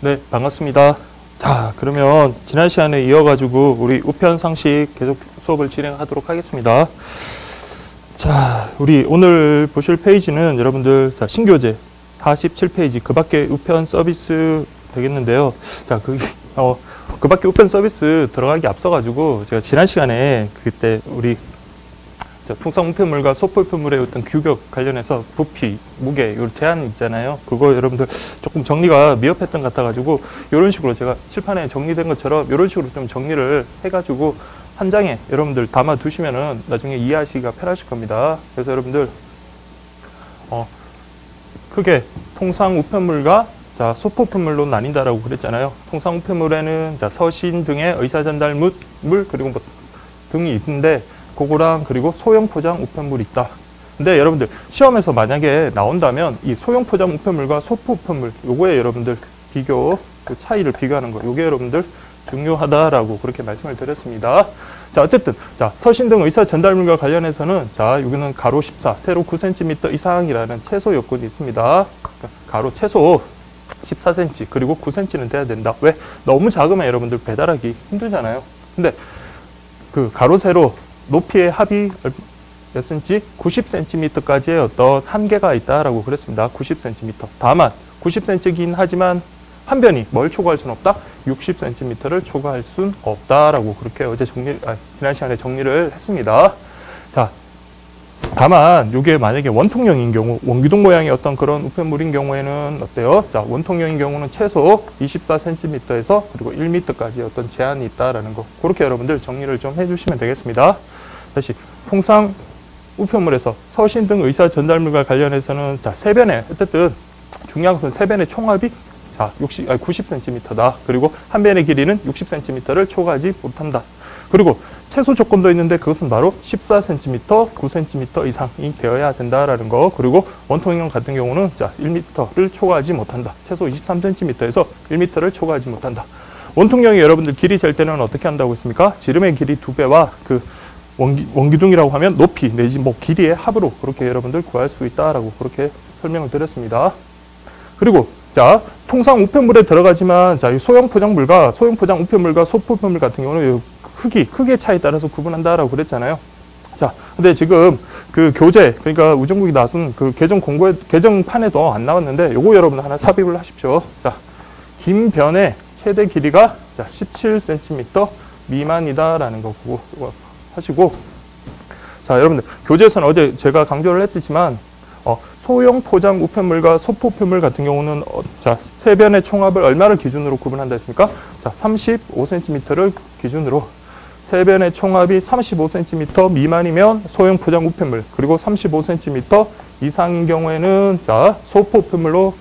네, 반갑습니다. 자, 그러면 지난 시간에 이어가지고 우리 우편 상식 계속 수업을 진행하도록 하겠습니다. 자, 우리 오늘 보실 페이지는 여러분들 자, 신교재 47페이지 그 밖에 우편 서비스 되겠는데요. 자, 그 밖에 우편 서비스 들어가기 앞서가지고 제가 지난 시간에 그때 우리 통상 우편물과 소포 우편물의 어떤 규격 관련해서 부피, 무게, 요 제한 있잖아요. 그거 여러분들 조금 정리가 미흡했던 것 같아가지고 이런 식으로 제가 칠판에 정리된 것처럼 이런 식으로 좀 정리를 해가지고 한 장에 여러분들 담아 두시면은 나중에 이해하시기가 편하실 겁니다. 그래서 여러분들 크게 통상 우편물과 자, 소포 우편물로 나뉜다라고 그랬잖아요. 통상 우편물에는 자, 서신 등의 의사 전달 물 그리고 뭐 등이 있는데 그거랑 그리고 소형 포장 우편물이 있다. 근데 여러분들 시험에서 만약에 나온다면 이 소형 포장 우편물과 소포 우편물 요거에 여러분들 비교 그 차이를 비교하는 거 요게 여러분들 중요하다라고 그렇게 말씀을 드렸습니다. 자, 어쨌든 자, 서신 등 의사 전달물과 관련해서는 자, 여기는 가로 14, 세로 9cm 이상이라는 최소 요건이 있습니다. 그러니까 가로 최소 14cm 그리고 9cm는 돼야 된다. 왜? 너무 작으면 여러분들 배달하기 힘들잖아요. 근데 그 가로 세로 높이의 합이 몇 cm? 90cm까지의 어떤 한계가 있다라고 그랬습니다. 90cm. 다만 90cm이긴 하지만 한 변이 뭘 초과할 수는 없다? 60cm를 초과할 수는 없다라고 그렇게 어제 지난 시간에 정리를 했습니다. 자, 다만 이게 만약에 원통형인 경우, 원기둥 모양의 어떤 그런 우편물인 경우에는 어때요? 자, 원통형인 경우는 최소 24cm에서 그리고 1m까지 어떤 제한이 있다라는 거. 그렇게 여러분들 정리를 좀 해주시면 되겠습니다. 다시 통상 우편물에서 서신 등 의사 전달물과 관련해서는 자, 세변에 어쨌든 중요한 것은 세변의 총합이 자, 90cm다. 그리고 한 변의 길이는 60cm를 초과하지 못한다. 그리고 최소 조건도 있는데 그것은 바로 14cm, 9cm 이상이 되어야 된다라는 거. 그리고 원통형 같은 경우는 자, 1m를 초과하지 못한다. 최소 23cm에서 1m를 초과하지 못한다. 원통형이 여러분들 길이 잴 때는 어떻게 한다고 했습니까? 지름의 길이 2배와 그 원기둥이라고 하면 높이 내지 뭐 길이의 합으로 그렇게 여러분들 구할 수 있다라고 그렇게 설명을 드렸습니다. 그리고 자, 통상 우편물에 들어가지만 자, 이 소형 포장물과 소형 포장 우편물과 소포 우편물 같은 경우는 크기의 차이에 따라서 구분한다라고 그랬잖아요. 자, 근데 지금 그 교재 그러니까 우정국이 나선 그 개정판에도 안 나왔는데 요거 여러분 하나 삽입을 하십시오. 자, 긴 변의 최대 길이가 자, 17cm 미만이다라는 거 그거 하시고 자, 여러분들 교재에서는 어제 제가 강조를 했지만 소형 포장 우편물과 소포 우편물 같은 경우는 자, 세 변의 총합을 얼마를 기준으로 구분한다 했습니까? 자, 35cm를 기준으로 세 변의 총합이 35cm 미만이면 소형 포장 우편물 그리고 35cm 이상인 경우에는 자, 소포 우편물로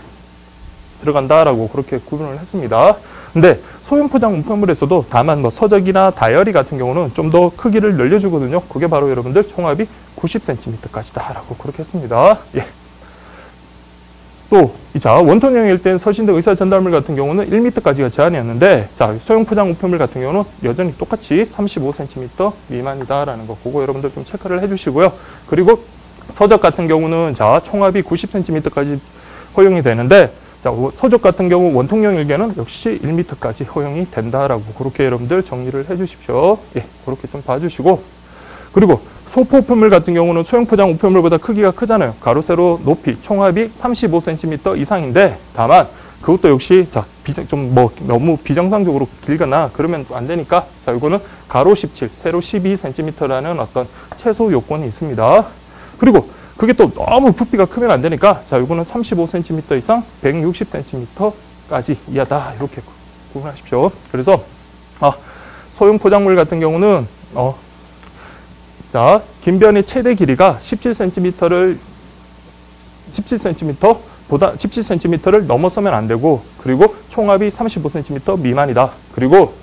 들어간다라고 그렇게 구분을 했습니다. 근데 소형 포장 우편물에서도 다만 뭐 서적이나 다이어리 같은 경우는 좀 더 크기를 늘려주거든요. 그게 바로 여러분들 총합이 90cm까지다라고 그렇게 했습니다. 예. 또, 자, 원통형일 땐 서신 등 의사 전달물 같은 경우는 1m까지가 제한이었는데, 자, 소형 포장 우편물 같은 경우는 여전히 똑같이 35cm 미만이다라는 거, 그거 여러분들 좀 체크를 해주시고요. 그리고 서적 같은 경우는 자, 총합이 90cm까지 허용이 되는데, 자, 서적 같은 경우 원통형 일개는 역시 1m까지 허용이 된다라고 그렇게 여러분들 정리를 해주십시오. 예, 그렇게 좀 봐주시고, 그리고 소포 우편물 같은 경우는 소형 포장 우편물보다 크기가 크잖아요. 가로 세로 높이 총합이 35cm 이상인데 다만 그것도 역시 자, 좀 뭐 너무 비정상적으로 길거나 그러면 안 되니까 자, 이거는 가로 17, 세로 12cm라는 어떤 최소 요건이 있습니다. 그리고 그게 또 너무 부피가 크면 안 되니까 자, 이거는 35cm 이상 160cm까지 이하다. 이렇게 구분하십시오. 그래서 소형 포장물 같은 경우는 자, 긴 변의 최대 길이가 17cm를 넘어서면 안 되고 그리고 총합이 35cm 미만이다. 그리고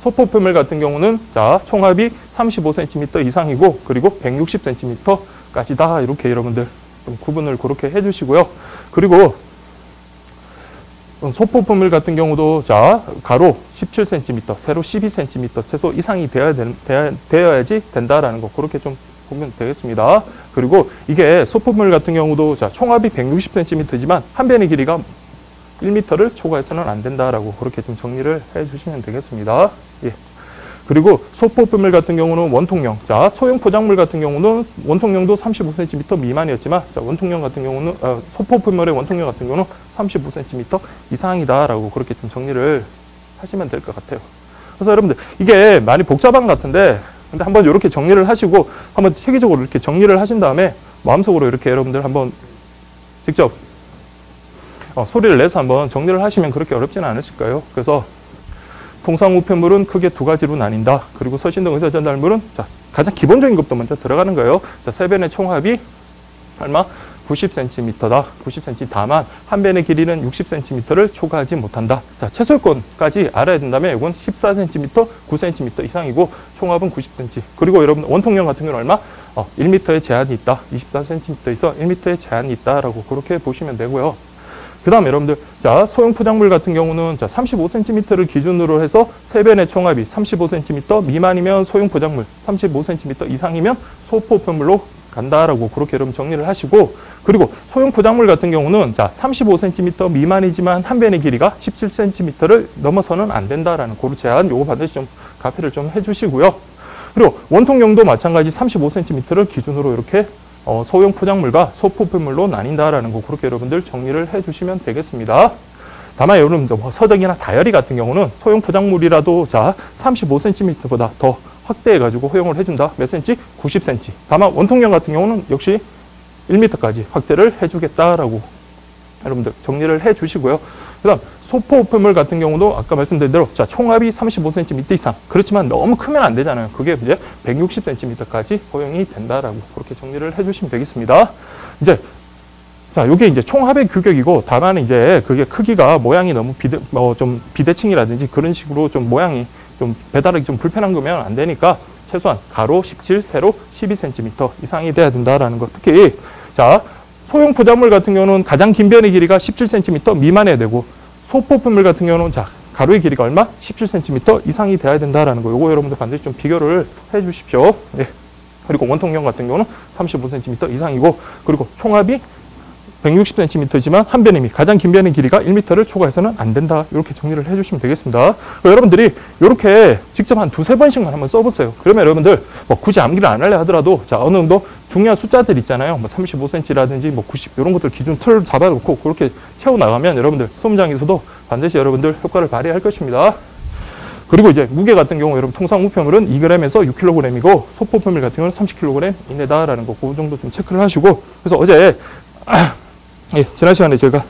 소포 우편물 같은 경우는 자, 총합이 35cm 이상이고 그리고 160cm까지다. 이렇게 여러분들 좀 구분을 그렇게 해주시고요. 그리고 소포 우편물 같은 경우도 자, 가로 17cm, 세로 12cm 최소 이상이 되어야지 된다라는 거 그렇게 좀 보면 되겠습니다. 그리고 이게 소포 우편물 같은 경우도 자, 총합이 160cm지만 한 변의 길이가 1m를 초과해서는 안 된다라고 그렇게 좀 정리를 해 주시면 되겠습니다. 예. 그리고 소포품물 같은 경우는 원통령. 자, 소형 포장물 같은 경우는 원통령도 35cm 미만이었지만, 자, 원통령 같은 경우는, 소포품물의 원통령 같은 경우는 35cm 이상이다라고 그렇게 좀 정리를 하시면 될 것 같아요. 그래서 여러분들, 이게 많이 복잡한 것 같은데, 근데 한번 이렇게 정리를 하시고, 한번 체계적으로 이렇게 정리를 하신 다음에, 마음속으로 이렇게 여러분들 한번 직접, 소리를 내서 한번 정리를 하시면 그렇게 어렵지는 않으실 거예요. 그래서, 통상 우편물은 크게 두 가지로 나뉜다. 그리고 서신등 의사전달물은 자, 가장 기본적인 것도 먼저 들어가는 거예요. 자, 세 변의 총합이 얼마? 90cm다. 90cm 다만 한 변의 길이는 60cm를 초과하지 못한다. 자, 최소권까지 알아야 된다면 이건 14cm, 9cm 이상이고 총합은 90cm. 그리고 여러분 원통령 같은 경우는 얼마? 1m의 제한이 있다. 24cm에서 1m의 제한이 있다라고 그렇게 보시면 되고요. 그 다음에 여러분들, 자, 소형 포장물 같은 경우는 자, 35cm를 기준으로 해서 세 변의 총합이 35cm 미만이면 소형 포장물, 35cm 이상이면 소포품물로 간다라고 그렇게 여러분 정리를 하시고, 그리고 소형 포장물 같은 경우는 자, 35cm 미만이지만 한 변의 길이가 17cm를 넘어서는 안 된다라는 고루 제한, 요거 반드시 좀 가피를 좀 해주시고요. 그리고 원통용도 마찬가지 35cm를 기준으로 이렇게 소형 포장물과 소포품물로 나뉜다라는 거 그렇게 여러분들 정리를 해주시면 되겠습니다. 다만 여러분들 서적이나 다이어리 같은 경우는 소형 포장물이라도 자 35cm보다 더 확대해가지고 허용을 해준다. 몇 cm? 90cm. 다만 원통령 같은 경우는 역시 1m까지 확대를 해주겠다라고 여러분들 정리를 해주시고요. 그다음 소포품물 같은 경우도 아까 말씀드린 대로 자 총합이 35cm 이상. 그렇지만 너무 크면 안 되잖아요. 그게 이제 160cm까지 허용이 된다라고 그렇게 정리를 해주시면 되겠습니다. 이제 자 요게 이제 총합의 규격이고 다만 이제 그게 크기가 모양이 너무 좀 비대칭이라든지 그런 식으로 좀 모양이 좀 배달하기 좀 불편한 거면 안 되니까 최소한 가로 17, 세로 12cm 이상이 돼야 된다라는 것. 특히 자 소형 포장물 같은 경우는 가장 긴 변의 길이가 17cm 미만해야 되고 소포품물 같은 경우는 자 가로의 길이가 얼마? 17cm 이상이 돼야 된다라는 거. 요거 여러분들 반드시 좀 비교를 해 주십시오. 네. 그리고 원통령 같은 경우는 35cm 이상이고 그리고 총합이 160cm지만 한 변의 가장 긴 변의 길이가 1m를 초과해서는 안 된다. 이렇게 정리를 해주시면 되겠습니다. 여러분들이 이렇게 직접 한 두세 번씩만 한번 써보세요. 그러면 여러분들 뭐 굳이 암기를 안 하려 하더라도 자 어느 정도 중요한 숫자들 있잖아요. 뭐 35cm라든지 뭐 90 이런 것들 기준 틀을 잡아놓고 그렇게 채워나가면 여러분들 소문장에서도 반드시 여러분들 효과를 발휘할 것입니다. 그리고 이제 무게 같은 경우 여러분 통상 우편물은 2g에서 6kg이고 소포품물 같은 경우는 30kg 이내다라는 거 그 정도 좀 체크를 하시고 그래서 어제 예, 지난 시간에 제가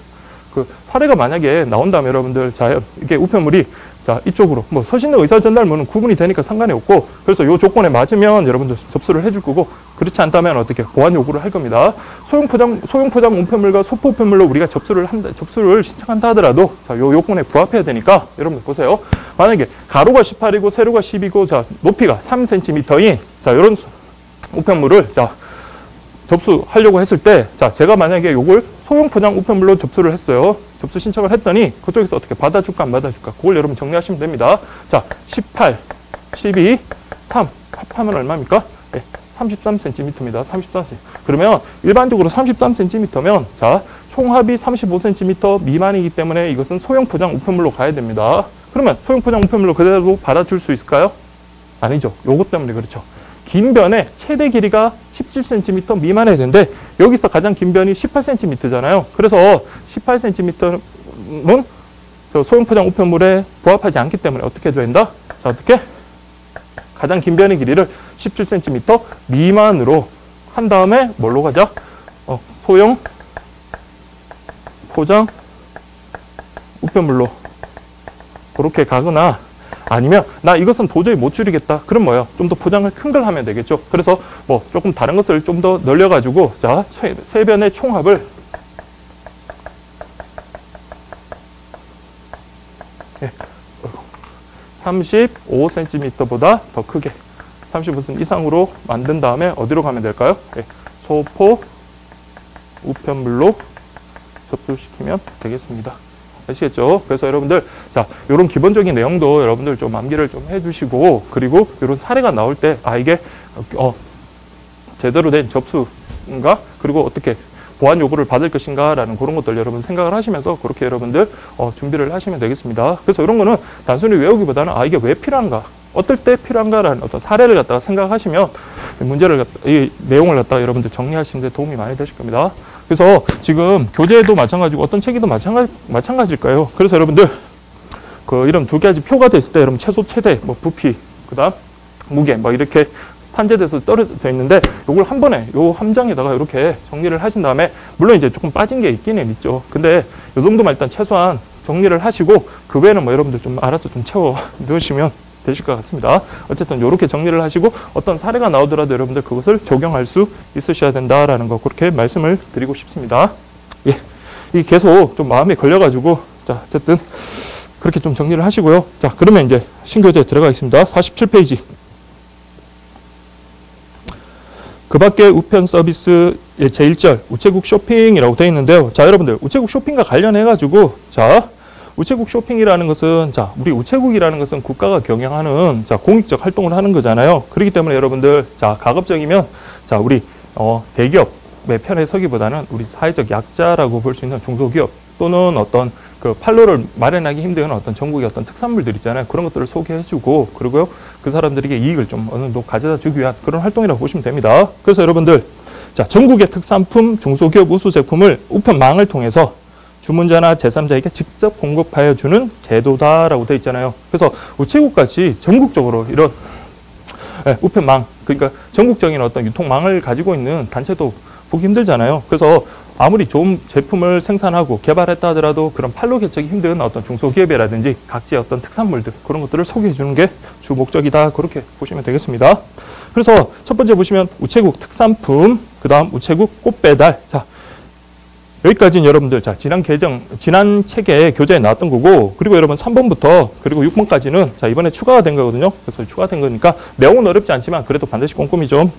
그 사례가 만약에 나온다면 여러분들 자 이게 우편물이 자 이쪽으로 뭐 서신의 의사 전달물은 구분이 되니까 상관이 없고 그래서 요 조건에 맞으면 여러분들 접수를 해줄 거고 그렇지 않다면 어떻게 보완 요구를 할 겁니다. 소형 포장 우편물과 소포품물로 우리가 접수를 신청한다 하더라도 자 요 요건에 부합해야 되니까 여러분들 보세요. 만약에 가로가 18이고 세로가 10이고 자 높이가 3cm인 자 요런 우편물을 자 접수하려고 했을 때, 자, 제가 만약에 요걸 소형 포장 우편물로 접수를 했어요. 접수 신청을 했더니, 그쪽에서 어떻게 받아줄까, 안 받아줄까? 그걸 여러분 정리하시면 됩니다. 자, 18, 12, 3. 합하면 얼마입니까? 네, 33cm입니다. 33cm. 그러면 일반적으로 33cm면, 자, 총합이 35cm 미만이기 때문에 이것은 소형 포장 우편물로 가야 됩니다. 그러면 소형 포장 우편물로 그대로 받아줄 수 있을까요? 아니죠. 요것 때문에 그렇죠. 긴 변의 최대 길이가 17cm 미만해야 되는데 여기서 가장 긴 변이 18cm잖아요. 그래서 18cm는 소형 포장 우편물에 부합하지 않기 때문에 어떻게 해줘야 된다? 자, 어떻게? 가장 긴 변의 길이를 17cm 미만으로 한 다음에 뭘로 가자? 소형 포장 우편물로 그렇게 가거나 아니면 나 이것은 도저히 못 줄이겠다. 그럼 뭐예요? 좀 더 포장을 큰 걸 하면 되겠죠. 그래서 뭐 조금 다른 것을 좀 더 늘려가지고 자 세 변의 총합을 예, 35cm보다 더 크게 35cm 이상으로 만든 다음에 어디로 가면 될까요? 예, 소포 우편물로 접수시키면 되겠습니다. 아시겠죠? 그래서 여러분들 자 이런 기본적인 내용도 여러분들 좀 암기를 좀 해주시고 그리고 이런 사례가 나올 때 아 이게 제대로 된 접수인가 그리고 어떻게 보안 요구를 받을 것인가라는 그런 것들 여러분 생각을 하시면서 그렇게 여러분들 준비를 하시면 되겠습니다. 그래서 이런 거는 단순히 외우기보다는 이게 왜 필요한가, 어떨 때 필요한가라는 어떤 사례를 갖다가 생각하시면 이 내용을 갖다가 여러분들 정리하시는 데 도움이 많이 되실 겁니다. 그래서 지금 교재도 마찬가지고 어떤 책에도 마찬가지일 거예요. 그래서 여러분들 이런 두 가지 표가 됐을 때 여러분 최소 최대 부피 그다음 무게 이렇게 판재돼서 떨어져 있는데 요걸 한 번에 요 함장에다가 이렇게 정리를 하신 다음에 물론 이제 조금 빠진 게 있기는 있죠. 근데 요 정도만 일단 최소한 정리를 하시고 그 외에는 여러분들 좀 알아서 좀 채워 넣으시면 되실 것 같습니다. 어쨌든 이렇게 정리를 하시고 어떤 사례가 나오더라도 여러분들 그것을 적용할 수 있으셔야 된다라는 거 그렇게 말씀을 드리고 싶습니다. 예, 이게 계속 좀 마음에 걸려가지고 자 어쨌든 그렇게 좀 정리를 하시고요. 자 그러면 이제 신교재에 들어가겠습니다. 47페이지. 그 밖에 우편 서비스 제1절 우체국 쇼핑이라고 되어 있는데요. 자 여러분들 우체국 쇼핑과 관련해가지고 자 우체국 쇼핑이라는 것은 자 우리 우체국이라는 것은 국가가 경영하는 자 공익적 활동을 하는 거잖아요. 그렇기 때문에 여러분들 자 가급적이면 자 우리 대기업의 편에 서기보다는 우리 사회적 약자라고 볼 수 있는 중소기업 또는 어떤 그 판로를 마련하기 힘든 어떤 전국의 어떤 특산물들 있잖아요. 그런 것들을 소개해주고 그리고요 그 사람들에게 이익을 좀 어느 정도 가져다 주기 위한 그런 활동이라고 보시면 됩니다. 그래서 여러분들 자 전국의 특산품 중소기업 우수 제품을 우편망을 통해서 주문자나 제3자에게 직접 공급하여 주는 제도다라고 되어 있잖아요. 그래서 우체국같이 전국적으로 이런 우편망 그러니까 전국적인 어떤 유통망을 가지고 있는 단체도 보기 힘들잖아요. 그래서 아무리 좋은 제품을 생산하고 개발했다 하더라도 그런 판로 개척이 힘든 어떤 중소기업이라든지 각지의 어떤 특산물들 그런 것들을 소개해 주는 게 주 목적이다. 그렇게 보시면 되겠습니다. 그래서 첫 번째 보시면 우체국 특산품, 그 다음 우체국 꽃배달. 자, 여기까지는 여러분들 자 지난 책에 교재에 나왔던 거고 그리고 여러분 3번부터 그리고 6번까지는 자 이번에 추가가 된 거거든요. 그래서 추가된 거니까 내용은 어렵지 않지만 그래도 반드시 꼼꼼히 좀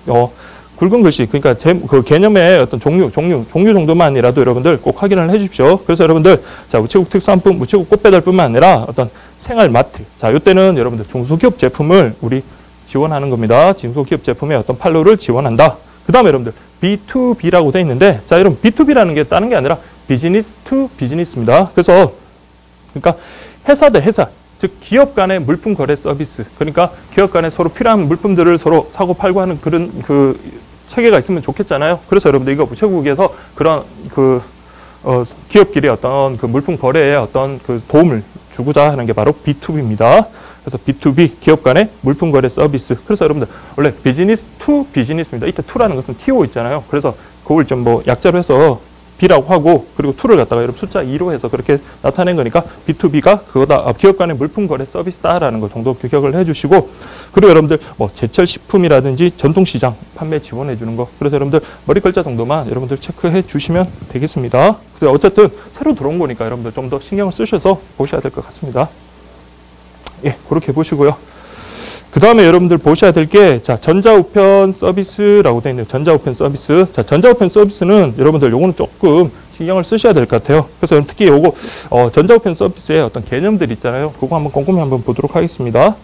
굵은 글씨, 그러니까 그 개념의 어떤 종류 정도만이라도 여러분들 꼭 확인을 해 주십시오. 그래서 여러분들, 자, 우체국 특산품, 우체국 꽃배달뿐만 아니라 어떤 생활마트. 자, 이때는 여러분들 중소기업 제품을 우리 지원하는 겁니다. 중소기업 제품의 어떤 판로를 지원한다. 그 다음에 여러분들, B2B라고 돼 있는데, 자, 여러분, B2B라는 게 다른 게 아니라 비즈니스 투 비즈니스입니다. 그래서, 그러니까 회사 대 회사. 즉 기업 간의 물품 거래 서비스 그러니까 기업 간에 서로 필요한 물품들을 서로 사고 팔고 하는 그런 그 체계가 있으면 좋겠잖아요. 그래서 여러분들 이거 우체국에서 그런 기업끼리 어떤 그 물품 거래에 어떤 그 도움을 주고자 하는 게 바로 B2B입니다. 그래서 B2B 기업 간의 물품 거래 서비스. 그래서 여러분들 원래 비즈니스 투 비즈니스입니다. 이때 투라는 것은 TO 있잖아요. 그래서 그걸 좀 약자로 해서 B라고 하고 그리고 2를 갖다가 여러분 숫자 2로 해서 그렇게 나타낸 거니까 B2B가 그거다. 기업 간의 물품 거래 서비스다라는 거 정도 기억을 해주시고 그리고 여러분들 제철 식품이라든지 전통시장 판매 지원해 주는 거 그래서 여러분들 머리 글자 정도만 여러분들 체크해 주시면 되겠습니다. 그래서 어쨌든 새로 들어온 거니까 여러분들 좀 더 신경을 쓰셔서 보셔야 될 것 같습니다. 예, 그렇게 보시고요. 그 다음에 여러분들 보셔야 될 게, 자, 전자우편 서비스라고 되어 있네요. 전자우편 서비스. 자, 전자우편 서비스는 여러분들 요거는 조금 신경을 쓰셔야 될 것 같아요. 그래서 특히 요거, 전자우편 서비스의 어떤 개념들 있잖아요. 그거 한번 꼼꼼히 한번 보도록 하겠습니다.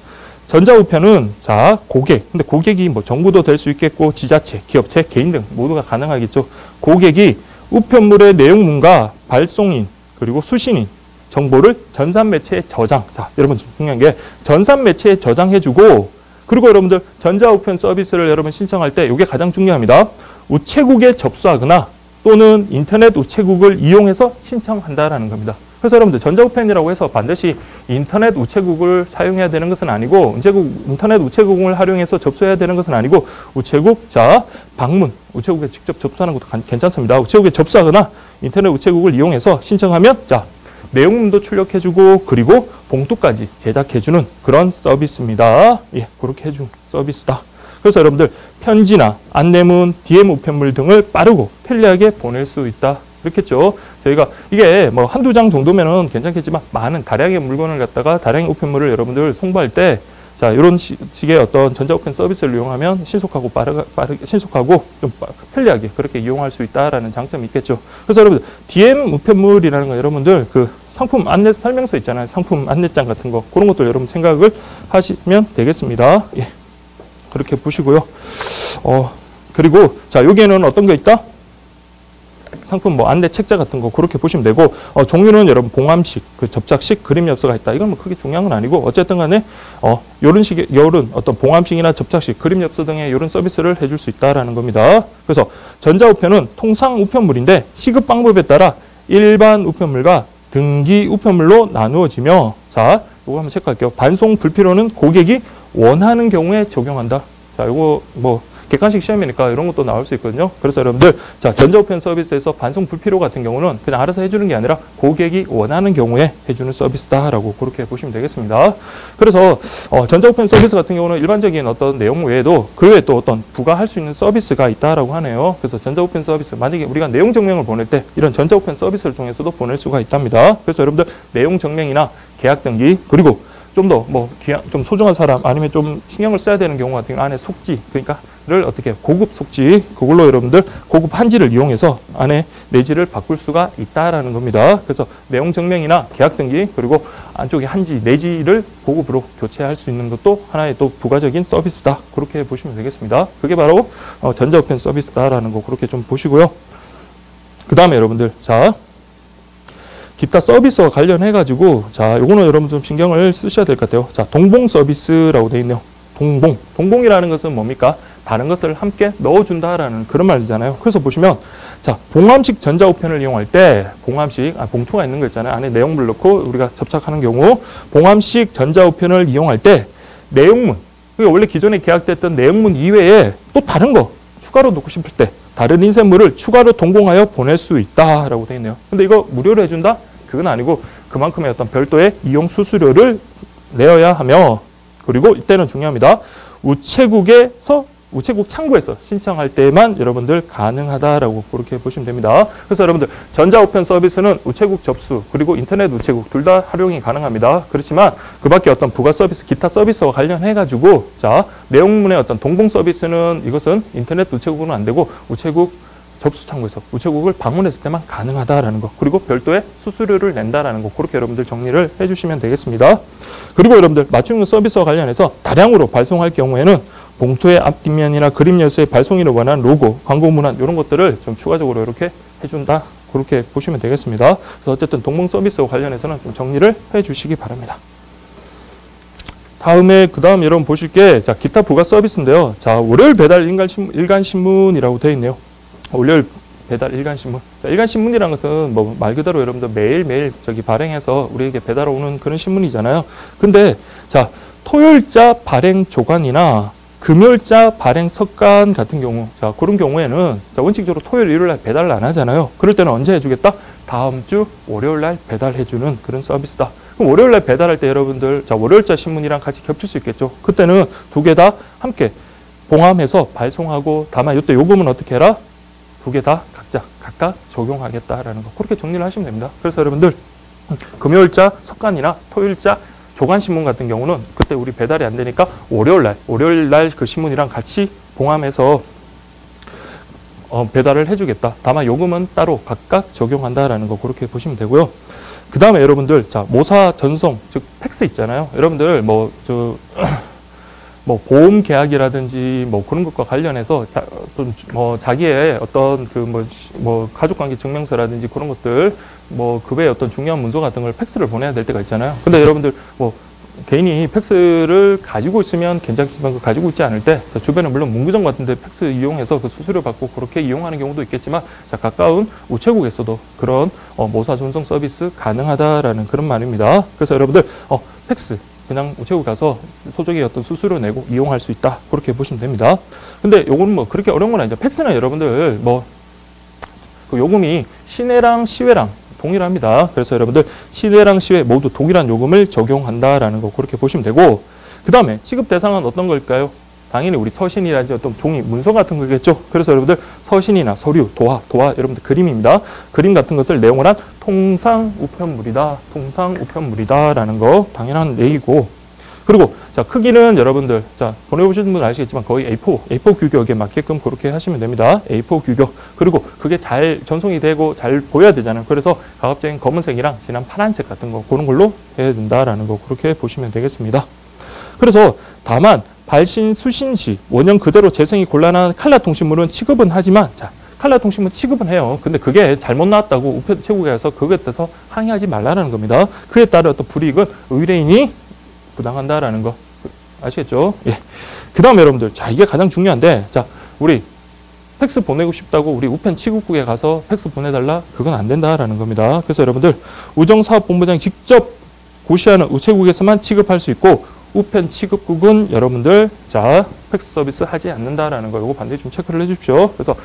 전자우편은, 자, 고객. 근데 고객이 정부도 될 수 있겠고, 지자체, 기업체, 개인 등 모두가 가능하겠죠. 고객이 우편물의 내용문과 발송인, 그리고 수신인, 정보를 전산 매체에 저장. 자, 여러분 중요한 게 전산 매체에 저장해주고 그리고 여러분들 전자우편 서비스를 여러분 신청할 때 이게 가장 중요합니다. 우체국에 접수하거나 또는 인터넷 우체국을 이용해서 신청한다라는 겁니다. 그래서 여러분들 전자우편이라고 해서 반드시 인터넷 우체국을 사용해야 되는 것은 아니고 인터넷 우체국을 활용해서 접수해야 되는 것은 아니고 우체국, 자, 방문, 우체국에 직접 접수하는 것도 괜찮습니다. 우체국에 접수하거나 인터넷 우체국을 이용해서 신청하면 자, 내용문도 출력해주고 그리고 봉투까지 제작해주는 그런 서비스입니다. 예, 그렇게 해준 서비스다. 그래서 여러분들 편지나 안내문, DM 우편물 등을 빠르고 편리하게 보낼 수 있다. 그렇겠죠. 저희가 이게 한두 장 정도면은 괜찮겠지만 많은 다량의 물건을 갖다가 다량의 우편물을 여러분들 송부할 때 자, 이런 식의 어떤 전자우편 서비스를 이용하면 신속하고 신속하고 좀 편리하게 그렇게 이용할 수 있다라는 장점이 있겠죠. 그래서 여러분들 DM 우편물이라는 거 여러분들 그 상품 안내 설명서 있잖아요. 상품 안내장 같은 거 그런 것도 여러분 생각을 하시면 되겠습니다. 예. 그렇게 보시고요. 그리고 자, 여기에는 어떤 게 있다? 상품 뭐 안내 책자 같은 거 그렇게 보시면 되고, 종류는 여러분 봉함식, 그 접착식, 그림 엽서가 있다. 이건 뭐 크게 중요한 건 아니고, 어쨌든 간에 요런 어떤 봉함식이나 접착식, 그림 엽서 등의 요런 서비스를 해줄 수 있다라는 겁니다. 그래서 전자우편은 통상 우편물인데 취급 방법에 따라 일반 우편물과 등기 우편물로 나누어지며, 자, 이거 한번 체크할게요. 반송 불필요는 고객이 원하는 경우에 적용한다. 자, 이거 뭐 객관식 시험이니까 이런 것도 나올 수 있거든요. 그래서 여러분들, 자, 전자우편 서비스에서 반송 불필요 같은 경우는 그냥 알아서 해주는 게 아니라 고객이 원하는 경우에 해주는 서비스다라고 그렇게 보시면 되겠습니다. 그래서 전자우편 서비스 같은 경우는 일반적인 어떤 내용 외에도 그 외에 또 어떤 부과할 수 있는 서비스가 있다라고 하네요. 그래서 전자우편 서비스, 만약에 우리가 내용 증명을 보낼 때 이런 전자우편 서비스를 통해서도 보낼 수가 있답니다. 그래서 여러분들 내용 증명이나 계약 등기, 그리고 좀 더 뭐 좀 소중한 사람 아니면 좀 신경을 써야 되는 경우 같은 경우 안에 속지, 그러니까를 어떻게 고급 속지, 그걸로 여러분들 고급 한지를 이용해서 안에 내지를 바꿀 수가 있다라는 겁니다. 그래서 내용 증명이나 계약 등기, 그리고 안쪽에 한지 내지를 고급으로 교체할 수 있는 것도 하나의 또 부가적인 서비스다. 그렇게 보시면 되겠습니다. 그게 바로 전자우편 서비스다라는 거 그렇게 좀 보시고요. 그 다음에 여러분들, 자, 기타 서비스와 관련해가지고, 자, 요거는 여러분 좀 신경을 쓰셔야 될 것 같아요. 자, 동봉 서비스라고 되어 있네요. 동봉. 동봉이라는 것은 뭡니까? 다른 것을 함께 넣어준다라는 그런 말이잖아요. 그래서 보시면, 자, 봉함식 전자우편을 이용할 때, 봉함식, 봉투가 있는 거 있잖아요. 안에 내용물 넣고 우리가 접착하는 경우, 봉함식 전자우편을 이용할 때, 내용문, 그러니까 원래 기존에 계약됐던 내용문 이외에 또 다른 거 추가로 넣고 싶을 때, 다른 인쇄물을 추가로 동봉하여 보낼 수 있다라고 되어 있네요. 근데 이거 무료로 해준다? 그건 아니고 그만큼의 어떤 별도의 이용 수수료를 내어야 하며, 그리고 이때는 중요합니다. 우체국 창구에서 신청할 때만 여러분들 가능하다라고 그렇게 보시면 됩니다. 그래서 여러분들 전자우편 서비스는 우체국 접수 그리고 인터넷 우체국 둘 다 활용이 가능합니다. 그렇지만 그 밖에 어떤 부가 서비스, 기타 서비스와 관련해 가지고, 자, 내용문의 어떤 동봉 서비스는 이것은 인터넷 우체국은 안 되고 우체국 접수 창구에서 우체국을 방문했을 때만 가능하다라는 거, 그리고 별도의 수수료를 낸다라는 거, 그렇게 여러분들 정리를 해주시면 되겠습니다. 그리고 여러분들 맞춤형 서비스와 관련해서 다량으로 발송할 경우에는 봉투의 앞뒷면이나 그림 엽서의 발송일을 원하는 로고, 광고 문안 이런 것들을 좀 추가적으로 이렇게 해준다. 그렇게 보시면 되겠습니다. 그래서 어쨌든 동봉 서비스와 관련해서는 좀 정리를 해주시기 바랍니다. 다음에 그다음 여러분 보실 게, 자, 기타 부가 서비스인데요. 자, 월요일 배달 일간신문이라고 되어 있네요. 월요일 배달 일간신문. 자, 일간신문이라는 것은 뭐 말 그대로 여러분들 매일매일 발행해서 우리에게 배달 오는 그런 신문이잖아요. 근데 자, 토요일자 발행 조간이나 금요일자 발행 석간 같은 경우, 자, 그런 경우에는, 자, 원칙적으로 토요일, 일요일 날 배달을 안 하잖아요. 그럴 때는 언제 해주겠다? 다음 주 월요일 날 배달해주는 그런 서비스다. 그럼 월요일 날 배달할 때 여러분들, 자, 월요일자 신문이랑 같이 겹칠 수 있겠죠. 그때는 두 개 다 함께 봉함해서 발송하고, 다만 이때 요금은 어떻게 해라? 두 개 다 각각 적용하겠다라는 거. 그렇게 정리를 하시면 됩니다. 그래서 여러분들, 금요일자 석간이나 토요일자 조간신문 같은 경우는 그때 우리 배달이 안 되니까 월요일 날 그 신문이랑 같이 봉함해서 배달을 해주겠다. 다만 요금은 따로 각각 적용한다라는 거 그렇게 보시면 되고요. 그 다음에 여러분들, 자, 모사 전송, 즉 팩스 있잖아요. 여러분들 뭐 보험 계약이라든지 뭐 그런 것과 관련해서 자기의 어떤 가족관계 증명서라든지 그런 것들, 그 외에 어떤 중요한 문서 같은 걸 팩스를 보내야 될 때가 있잖아요. 근데 여러분들 개인이 팩스를 가지고 있으면 괜찮지만 가지고 있지 않을 때, 주변에 물론 문구점 같은 데 팩스 이용해서 그 수수료 받고 그렇게 이용하는 경우도 있겠지만, 자, 가까운 우체국에서도 그런 모사 전송 서비스 가능하다라는 그런 말입니다. 그래서 여러분들 팩스 그냥 우체국 가서 소정의 어떤 수수료 내고 이용할 수 있다. 그렇게 보시면 됩니다. 근데 요거는 그렇게 어려운 건 아니죠. 팩스는 여러분들 그 요금이 시내랑 시외랑 동일합니다. 그래서 여러분들 시내랑 시외 모두 동일한 요금을 적용한다라는 거 그렇게 보시면 되고, 그 다음에 취급 대상은 어떤 걸까요? 당연히 우리 서신이라든지 어떤 종이, 문서 같은 거겠죠. 그래서 여러분들 서신이나 서류, 도화 여러분들 그림입니다. 그림 같은 것을 내용을 한 통상 우편물이다라는 거 당연한 얘기고, 그리고 자, 크기는 여러분들, 자, 보내보신 분은 아시겠지만 거의 A4 규격에 맞게끔 그렇게 하시면 됩니다. A4 규격. 그리고 그게 잘 전송이 되고 잘 보여야 되잖아요. 그래서 가급적인 검은색이랑 진한 파란색 같은 거 그런 걸로 해야 된다라는 거 그렇게 보시면 되겠습니다. 그래서 다만 발신 수신 시 원형 그대로 재생이 곤란한 칼라 통신물은 취급은 하지만, 자, 칼라 통신문 취급은 해요. 근데 그게 잘못 나왔다고 우편 최고계에서 그거에 대해서 항의하지 말라는 겁니다. 그에 따른 어떤 불이익은 의뢰인이 부당한다라는 거 아시겠죠? 예. 그 다음에 여러분들, 자, 이게 가장 중요한데, 자, 우리 팩스 보내고 싶다고 우리 우편 취급국에 가서 팩스 보내달라? 그건 안 된다라는 겁니다. 그래서 여러분들, 우정사업본부장이 직접 고시하는 우체국에서만 취급할 수 있고, 우편 취급국은 여러분들, 자, 팩스 서비스 하지 않는다라는 거, 이거 반드시 좀 체크를 해주십시오. 그래서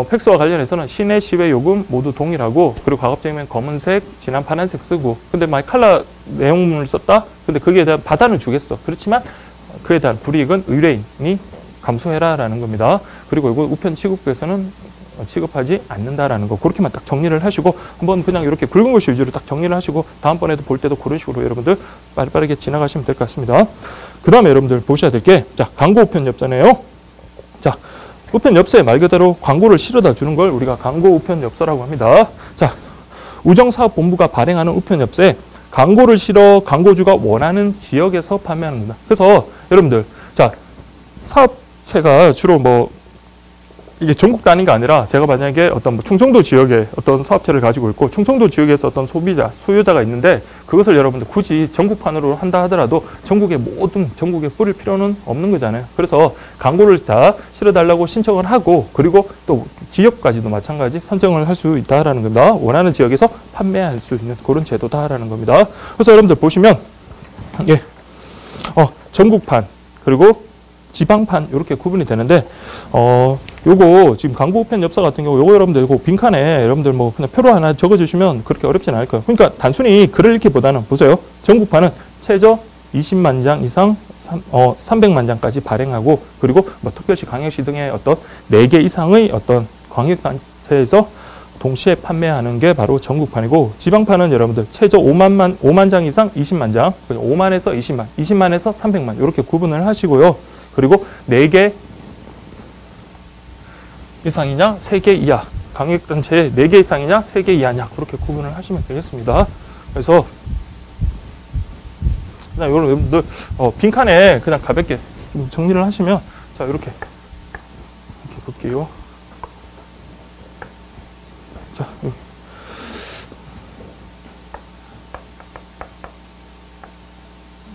팩스와 관련해서는 시내 시외 요금 모두 동일하고, 그리고 가급적이면 검은색, 진한 파란색 쓰고, 근데 만약 칼라 내용물을 썼다? 근데 거기에 대한 바다는 주겠어. 그렇지만 그에 대한 불이익은 의뢰인이 감수해라라는 겁니다. 그리고 이거 우편 취급국에서는 취급하지 않는다라는 거, 그렇게만 딱 정리를 하시고, 한번 그냥 이렇게 굵은 글씨 위주로 딱 정리를 하시고, 다음번에도 볼 때도 그런 식으로 여러분들 빠르게 지나가시면 될 것 같습니다. 그 다음에 여러분들 보셔야 될 게, 자, 광고 우편 엽서네요. 자, 우편 엽서에 말 그대로 광고를 실어다 주는 걸 우리가 광고 우편 엽서라고 합니다. 자, 우정사업본부가 발행하는 우편 엽서에 광고를 실어 광고주가 원하는 지역에서 판매하는 겁니다. 그래서 여러분들, 자, 사업체가 주로 뭐 이게 전국 단위가 아니라, 제가 만약에 어떤 뭐 충청도 지역에 어떤 사업체를 가지고 있고, 충청도 지역에서 어떤 소비자, 소유자가 있는데, 그것을 여러분들 굳이 전국판으로 한다 하더라도 전국의 모든 전국에 뿌릴 필요는 없는 거잖아요. 그래서 광고를 다 실어달라고 신청을 하고, 그리고 또 지역까지도 마찬가지 선정을 할 수 있다라는 겁니다. 원하는 지역에서 판매할 수 있는 그런 제도다라는 겁니다. 그래서 여러분들 보시면, 예, 전국판, 그리고 지방판 이렇게 구분이 되는데, 요거 지금 광고 우편 엽서 같은 경우 요거 여러분들 이거 빈칸에 여러분들 뭐 그냥 표로 하나 적어주시면 그렇게 어렵진 않을 거예요. 그러니까 단순히 글을 읽기보다는 보세요. 전국판은 최저 20만 장 이상 300만 장까지 발행하고, 그리고 뭐 특별시, 광역시 등의 어떤 4개 이상의 어떤 광역단체에서 동시에 판매하는 게 바로 전국판이고, 지방판은 여러분들 최저 5만 장 이상 20만 장, 5만에서 20만, 20만에서 300만 이렇게 구분을 하시고요. 그리고 4개 이상이냐, 3개 이하, 광역단체에 4개 이상이냐, 3개 이하냐, 그렇게 구분을 하시면 되겠습니다. 그래서 그냥 여러분들 빈칸에 그냥 가볍게 좀 정리를 하시면, 자, 이렇게 볼게요. 자, 여기.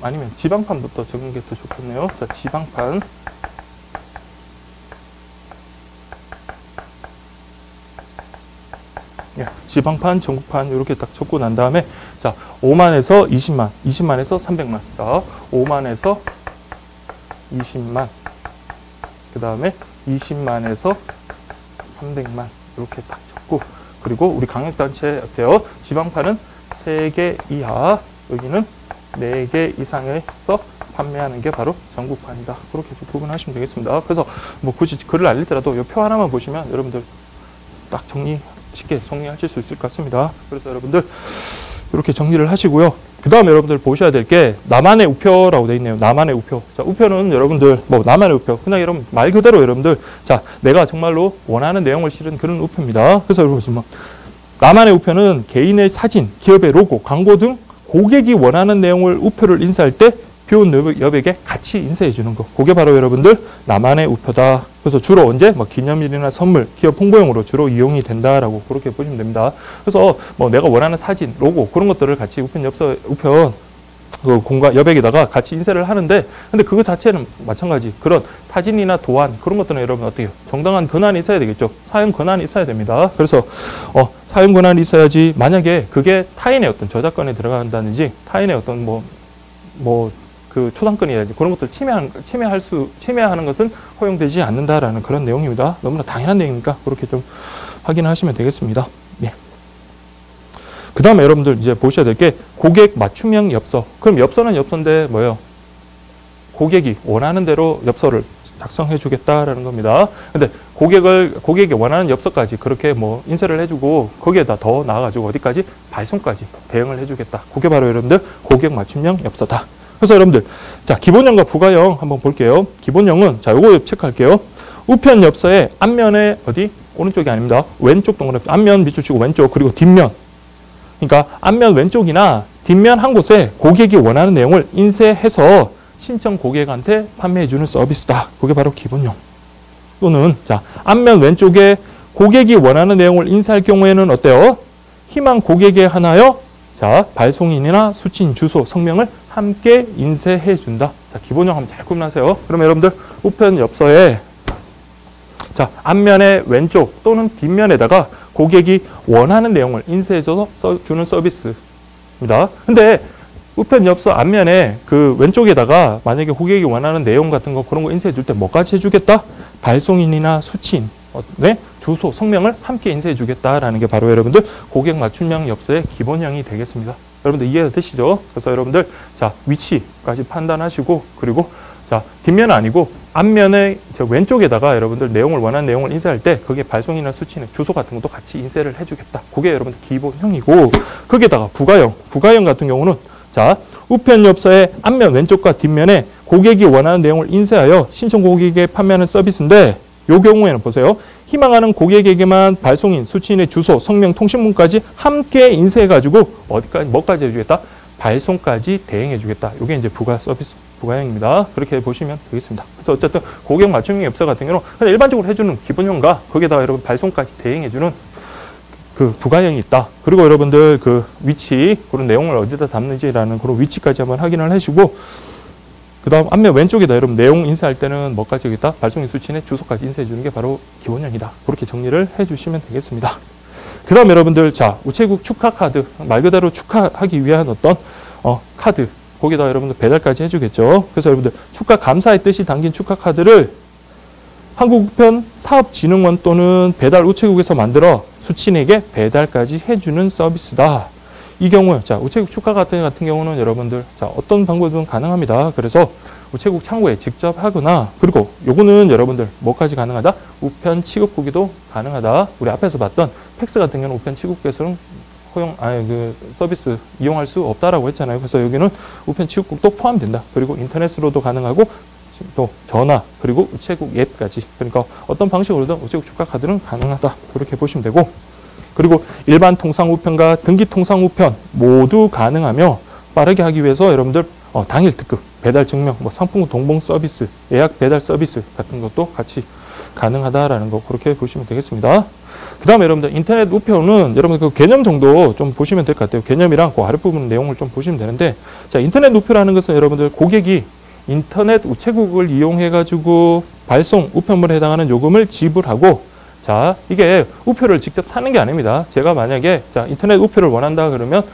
아니면 지방판부터 적은 게 더 좋겠네요. 자, 지방판. 예, 지방판, 전국판 이렇게 딱 적고 난 다음에, 자, 5만에서 20만, 20만에서 300만. 자, 5만에서 20만. 그 다음에 20만에서 300만. 이렇게 딱 적고, 그리고 우리 광역단체 어때요? 지방판은 3개 이하, 여기는 4개 이상에서 판매하는 게 바로 전국판이다. 그렇게 좀 구분하시면 되겠습니다. 그래서 뭐 굳이 글을 알리더라도 이 표 하나만 보시면 여러분들 딱 쉽게 정리하실 수 있을 것 같습니다. 그래서 여러분들 이렇게 정리를 하시고요. 그 다음에 여러분들 보셔야 될 게 나만의 우표라고 되어 있네요. 나만의 우표. 자, 우표는 여러분들 뭐 나만의 우표. 그냥 여러분 말 그대로 여러분들, 자, 내가 정말로 원하는 내용을 실은 그런 우표입니다. 그래서 여러분 뭐 나만의 우표는 개인의 사진, 기업의 로고, 광고 등 고객이 원하는 내용을 우표를 인쇄할 때 비온 여백에 같이 인쇄해 주는 거. 그게 바로 여러분들 나만의 우표다. 그래서 주로 언제? 뭐 기념일이나 선물, 기업 홍보용으로 주로 이용이 된다라고 그렇게 보시면 됩니다. 그래서 뭐 내가 원하는 사진, 로고 그런 것들을 같이 우편 그 공간 여백에다가 같이 인쇄를 하는데, 근데 그거 자체는 마찬가지. 그런 사진이나 도안 그런 것들은 여러분 어떻게 해요? 정당한 권한이 있어야 되겠죠. 사용 권한이 있어야 됩니다. 그래서 사용 권한이 있어야지, 만약에 그게 타인의 어떤 저작권에 들어간다든지 타인의 어떤 그 초상권이라든지 그런 것들 침해하는 것은 허용되지 않는다라는 그런 내용입니다. 너무나 당연한 내용이니까 그렇게 좀 확인하시면 되겠습니다. 예. 그 다음에 여러분들 이제 보셔야 될 게 고객 맞춤형 엽서. 그럼 엽서는 엽서인데 뭐예요? 고객이 원하는 대로 엽서를 작성해 주겠다라는 겁니다. 근데 고객이 원하는 엽서까지 그렇게 뭐 인쇄를 해주고 거기에다 더 나아가지고 어디까지? 발송까지 대응을 해주겠다. 그게 바로 여러분들 고객 맞춤형 엽서다. 그래서 여러분들, 자, 기본형과 부가형 한번 볼게요. 기본형은, 자, 요거 체크할게요. 우편 엽서의 앞면에 어디? 오른쪽이 아닙니다. 왼쪽 동그라미. 앞면 밑줄 치고 왼쪽, 그리고 뒷면. 그러니까 앞면 왼쪽이나 뒷면 한 곳에 고객이 원하는 내용을 인쇄해서 신청 고객한테 판매해 주는 서비스다. 그게 바로 기본형. 또는, 자, 앞면 왼쪽에 고객이 원하는 내용을 인쇄할 경우에는 어때요? 희망 고객에 하나요? 자, 발송인이나 수취인, 주소, 성명을 함께 인쇄해 준다. 자, 기본형 한번 잘 구분하세요. 그럼 여러분들 우편 엽서에 자, 앞면의 왼쪽 또는 뒷면에다가 고객이 원하는 내용을 인쇄해줘서 써주는 서비스입니다. 근데 우편 엽서 앞면에 그 왼쪽에다가 만약에 고객이 원하는 내용 같은 거 그런 거 인쇄해 줄 때 뭐까지 해주겠다? 발송인이나 수취인, 네? 주소, 성명을 함께 인쇄해 주겠다라는 게 바로 여러분들 고객 맞춤형 엽서의 기본형이 되겠습니다. 여러분들 이해가 되시죠? 그래서 여러분들 자, 위치까지 판단하시고 그리고 자, 뒷면은 아니고 앞면의 저 왼쪽에다가 여러분들 내용을 원하는 내용을 인쇄할 때 거기에 발송이나 수치는 주소 같은 것도 같이 인쇄를 해주겠다. 그게 여러분들 기본형이고 거기에다가 부가형 같은 경우는 자, 우편 엽서의 앞면 왼쪽과 뒷면에 고객이 원하는 내용을 인쇄하여 신청 고객에게 판매하는 서비스인데 이 경우에는 보세요. 희망하는 고객에게만 발송인, 수취인의 주소, 성명, 통신문까지 함께 인쇄해가지고 어디까지 뭐까지 해주겠다? 발송까지 대행해주겠다. 이게 이제 부가 서비스, 부가형입니다. 그렇게 보시면 되겠습니다. 그래서 어쨌든 고객 맞춤형 엽서 같은 경우는 그냥 일반적으로 해주는 기본형과 거기에다가 여러분 발송까지 대행해주는 그 부가형이 있다. 그리고 여러분들 그 위치, 그런 내용을 어디다 담는지라는 그런 위치까지 한번 확인을 하시고 그 다음 앞면 왼쪽에다 여러분 내용 인쇄할 때는 뭐까지 하겠다? 발송인 수치인의 주소까지 인쇄해 주는 게 바로 기본형이다. 그렇게 정리를 해 주시면 되겠습니다. 그 다음 여러분들 자, 우체국 축하 카드, 말 그대로 축하하기 위한 어떤 카드, 거기다 여러분들 배달까지 해주겠죠. 그래서 여러분들 축하 감사의 뜻이 담긴 축하 카드를 한국우편 사업진흥원 또는 배달 우체국에서 만들어 수취인에게 배달까지 해주는 서비스다. 이 경우, 자, 우체국 축하 같은 경우는 여러분들, 자, 어떤 방법이든 가능합니다. 그래서 우체국 창고에 직접 하거나, 그리고 요거는 여러분들, 뭐까지 가능하다? 우편 취급국에도 가능하다. 우리 앞에서 봤던 팩스 같은 경우는 우편 취급국에서는 서비스 이용할 수 없다라고 했잖아요. 그래서 여기는 우편 취급국도 포함된다. 그리고 인터넷으로도 가능하고, 또 전화, 그리고 우체국 앱까지. 그러니까 어떤 방식으로든 우체국 축하 카드는 가능하다. 그렇게 보시면 되고, 그리고 일반 통상우편과 등기 통상우편 모두 가능하며 빠르게 하기 위해서 여러분들 당일 특급, 배달 증명, 뭐 상품 동봉 서비스, 예약 배달 서비스 같은 것도 같이 가능하다라는 거 그렇게 보시면 되겠습니다. 그 다음에 여러분들 인터넷 우편은 여러분 그 개념 정도 좀 보시면 될 것 같아요. 개념이랑 그 아랫부분 내용을 좀 보시면 되는데, 자, 인터넷 우편이라는 것은 여러분들 고객이 인터넷 우체국을 이용해 가지고 발송 우편물에 해당하는 요금을 지불하고, 자, 이게 우표를 직접 사는 게 아닙니다. 제가 만약에 자, 인터넷 우표를 원한다 그러면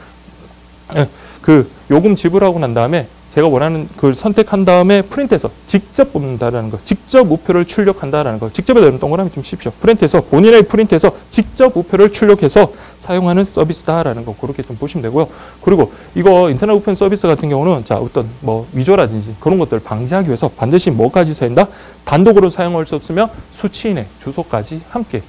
그 요금 지불하고 난 다음에 제가 원하는 걸 선택한 다음에 프린트해서 직접 뽑는다라는 거, 직접 우표를 출력한다라는 거, 직접에다 여러분 동그라미 좀 씹죠. 프린트해서 본인의 프린트해서 직접 우표를 출력해서 사용하는 서비스다라는 거 그렇게 좀 보시면 되고요. 그리고 이거 인터넷 우편 서비스 같은 경우는 자, 어떤 뭐 위조라든지 그런 것들 방지하기 위해서 반드시 뭐까지 써야 된다? 단독으로 사용할 수 없으며 수취인의 주소까지 함께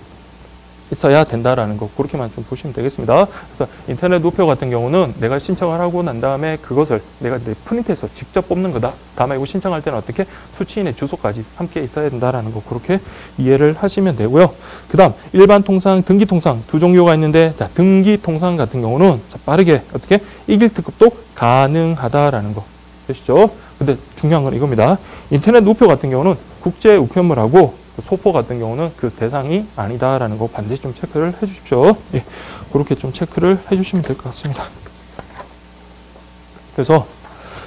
있어야 된다라는 거 그렇게만 좀 보시면 되겠습니다. 그래서 인터넷 우표 같은 경우는 내가 신청을 하고 난 다음에 그것을 내가 프린트해서 직접 뽑는 거다. 다만 이거 신청할 때는 어떻게 수취인의 주소까지 함께 있어야 된다라는 거 그렇게 이해를 하시면 되고요. 그 다음 일반 통상, 등기 통상 두 종류가 있는데 자, 등기 통상 같은 경우는 자, 빠르게 어떻게 이길 특급도 가능하다라는 거 되시죠? 근데 중요한 건 이겁니다. 인터넷 우표 같은 경우는 국제 우편물하고 소포 같은 경우는 그 대상이 아니다라는 거 반드시 좀 체크를 해 주십시오. 예, 그렇게 좀 체크를 해 주시면 될 것 같습니다. 그래서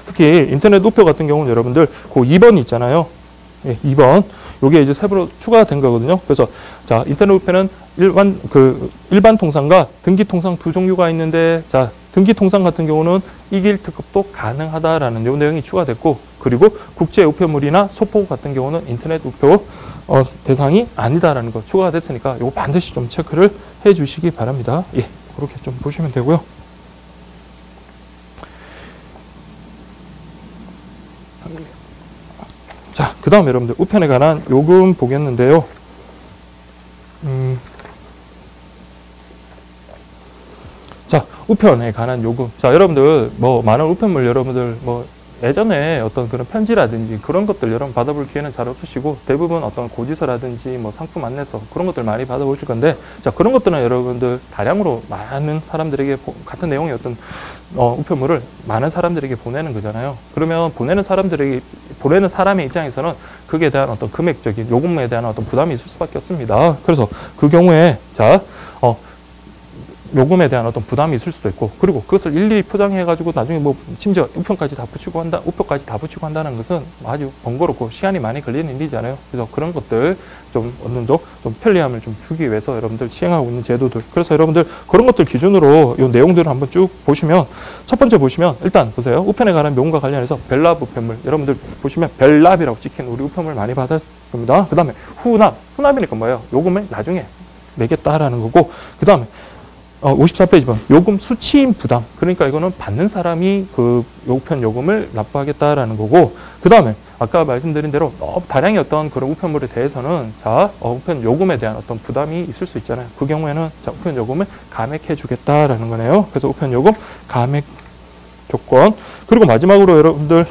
특히 인터넷 우표 같은 경우는 여러분들 그 2번 있잖아요. 예, 2번. 요게 이제 새로 추가된 거거든요. 그래서 자, 인터넷 우표는 일반 통상과 등기 통상 두 종류가 있는데 자, 등기 통상 같은 경우는 이길 특급도 가능하다라는 요 내용이 추가됐고, 그리고 국제 우표물이나 소포 같은 경우는 인터넷 우표 대상이 아니다라는 거 추가가 됐으니까 이거 반드시 좀 체크를 해 주시기 바랍니다. 예, 그렇게 좀 보시면 되고요. 자, 그 다음 여러분들 우편에 관한 요금 보겠는데요. 자, 우편에 관한 요금. 자, 여러분들 뭐 많은 우편물 여러분들 뭐 예전에 어떤 그런 편지라든지 그런 것들 여러분 받아볼 기회는 잘 없으시고 대부분 어떤 고지서라든지 뭐 상품 안내서 그런 것들 많이 받아보실 건데, 자, 그런 것들은 여러분들 다량으로 많은 사람들에게 같은 내용의 어떤 우편물을 많은 사람들에게 보내는 거잖아요. 그러면 보내는 사람의 입장에서는 그게 대한 어떤 금액적인 요금에 대한 어떤 부담이 있을 수밖에 없습니다. 그래서 그 경우에 자 요금에 대한 어떤 부담이 있을 수도 있고, 그리고 그것을 일일이 포장해가지고 나중에 뭐 심지어 우편까지 다 붙이고 우표까지 다 붙이고 한다는 것은 아주 번거롭고 시간이 많이 걸리는 일이잖아요. 그래서 그런 것들 좀 어느 정도 좀 편리함을 좀 주기 위해서 여러분들 시행하고 있는 제도들. 그래서 여러분들 그런 것들 기준으로 이 내용들을 한번 쭉 보시면, 첫 번째 보시면 일단 보세요. 우편에 관한 요금과 관련해서 별납 우편물, 여러분들 보시면 별납이라고 찍힌 우리 우편물 많이 받았습니다. 그 다음에 후납이니까 뭐예요? 요금을 나중에 내겠다라는 거고, 그 다음에 54페이지 번 요금 수취인 부담, 그러니까 이거는 받는 사람이 그 우편 요금을 납부하겠다라는 거고, 그 다음에 아까 말씀드린 대로 다량의 어떤 그런 우편물에 대해서는 자 우편 요금에 대한 어떤 부담이 있을 수 있잖아요. 그 경우에는 자 우편 요금을 감액해 주겠다라는 거네요. 그래서 우편 요금 감액 조건, 그리고 마지막으로 여러분들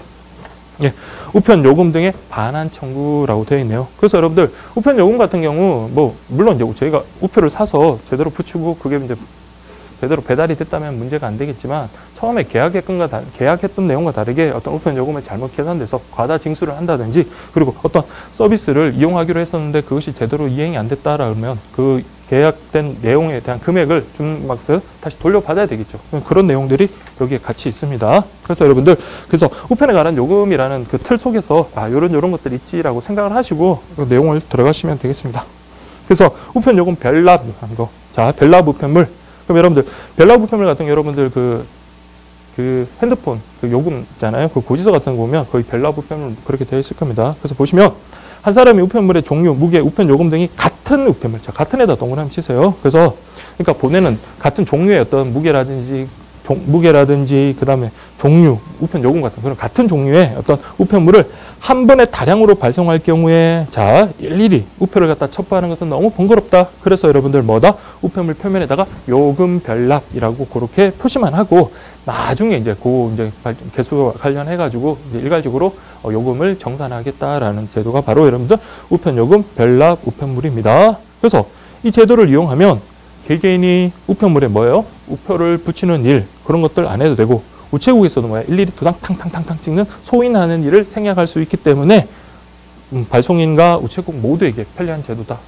우편 요금 등의 반환 청구라고 되어 있네요. 그래서 여러분들 우편 요금 같은 경우 뭐 물론 이제 저희가 우표를 사서 제대로 붙이고 그게 이제 제대로 배달이 됐다면 문제가 안 되겠지만, 처음에 계약했던 내용과 다르게 어떤 우편 요금을 잘못 계산돼서 과다 징수를 한다든지, 그리고 어떤 서비스를 이용하기로 했었는데 그것이 제대로 이행이 안 됐다라면 그 계약된 내용에 대한 금액을 다시 돌려받아야 되겠죠. 그런 내용들이 여기에 같이 있습니다. 그래서 여러분들 그래서 우편에 관한 요금이라는 그 틀 속에서 요런 것들이 있지라고 생각을 하시고 그 내용을 들어가시면 되겠습니다. 그래서 우편 요금 별납하는 거. 자, 별납 우편물. 그럼 여러분들 별납 우편물 같은 경우 여러분들 그 핸드폰 그 요금 있잖아요. 그 고지서 같은 거 보면 거의 별납 우편물 그렇게 되어 있을 겁니다. 그래서 보시면 한 사람이 우편물의 종류, 무게, 우편 요금 등이 같은 우편물, 자 같은에다 동그라미 치세요. 그래서 그러니까 보내는 같은 종류의 어떤 무게라든지 그 다음에 종류, 우편 요금 같은 그런 같은 종류의 어떤 우편물을 한 번에 다량으로 발송할 경우에 자 일일이 우표를 갖다 첩부하는 것은 너무 번거롭다. 그래서 여러분들 우편물 표면에다가 요금 별납이라고 그렇게 표시만 하고, 나중에 이제 개수와 관련해 가지고 일괄적으로 요금을 정산하겠다라는 제도가 바로 여러분들 우편 요금 별납 우편물입니다. 그래서 이 제도를 이용하면 개개인이 우편물에 뭐예요? 우표를 붙이는 일, 그런 것들 안 해도 되고, 우체국에서도 일일이 두당 탕탕탕탕 찍는 소인하는 일을 생략할 수 있기 때문에 발송인과 우체국 모두에게 편리한 제도다.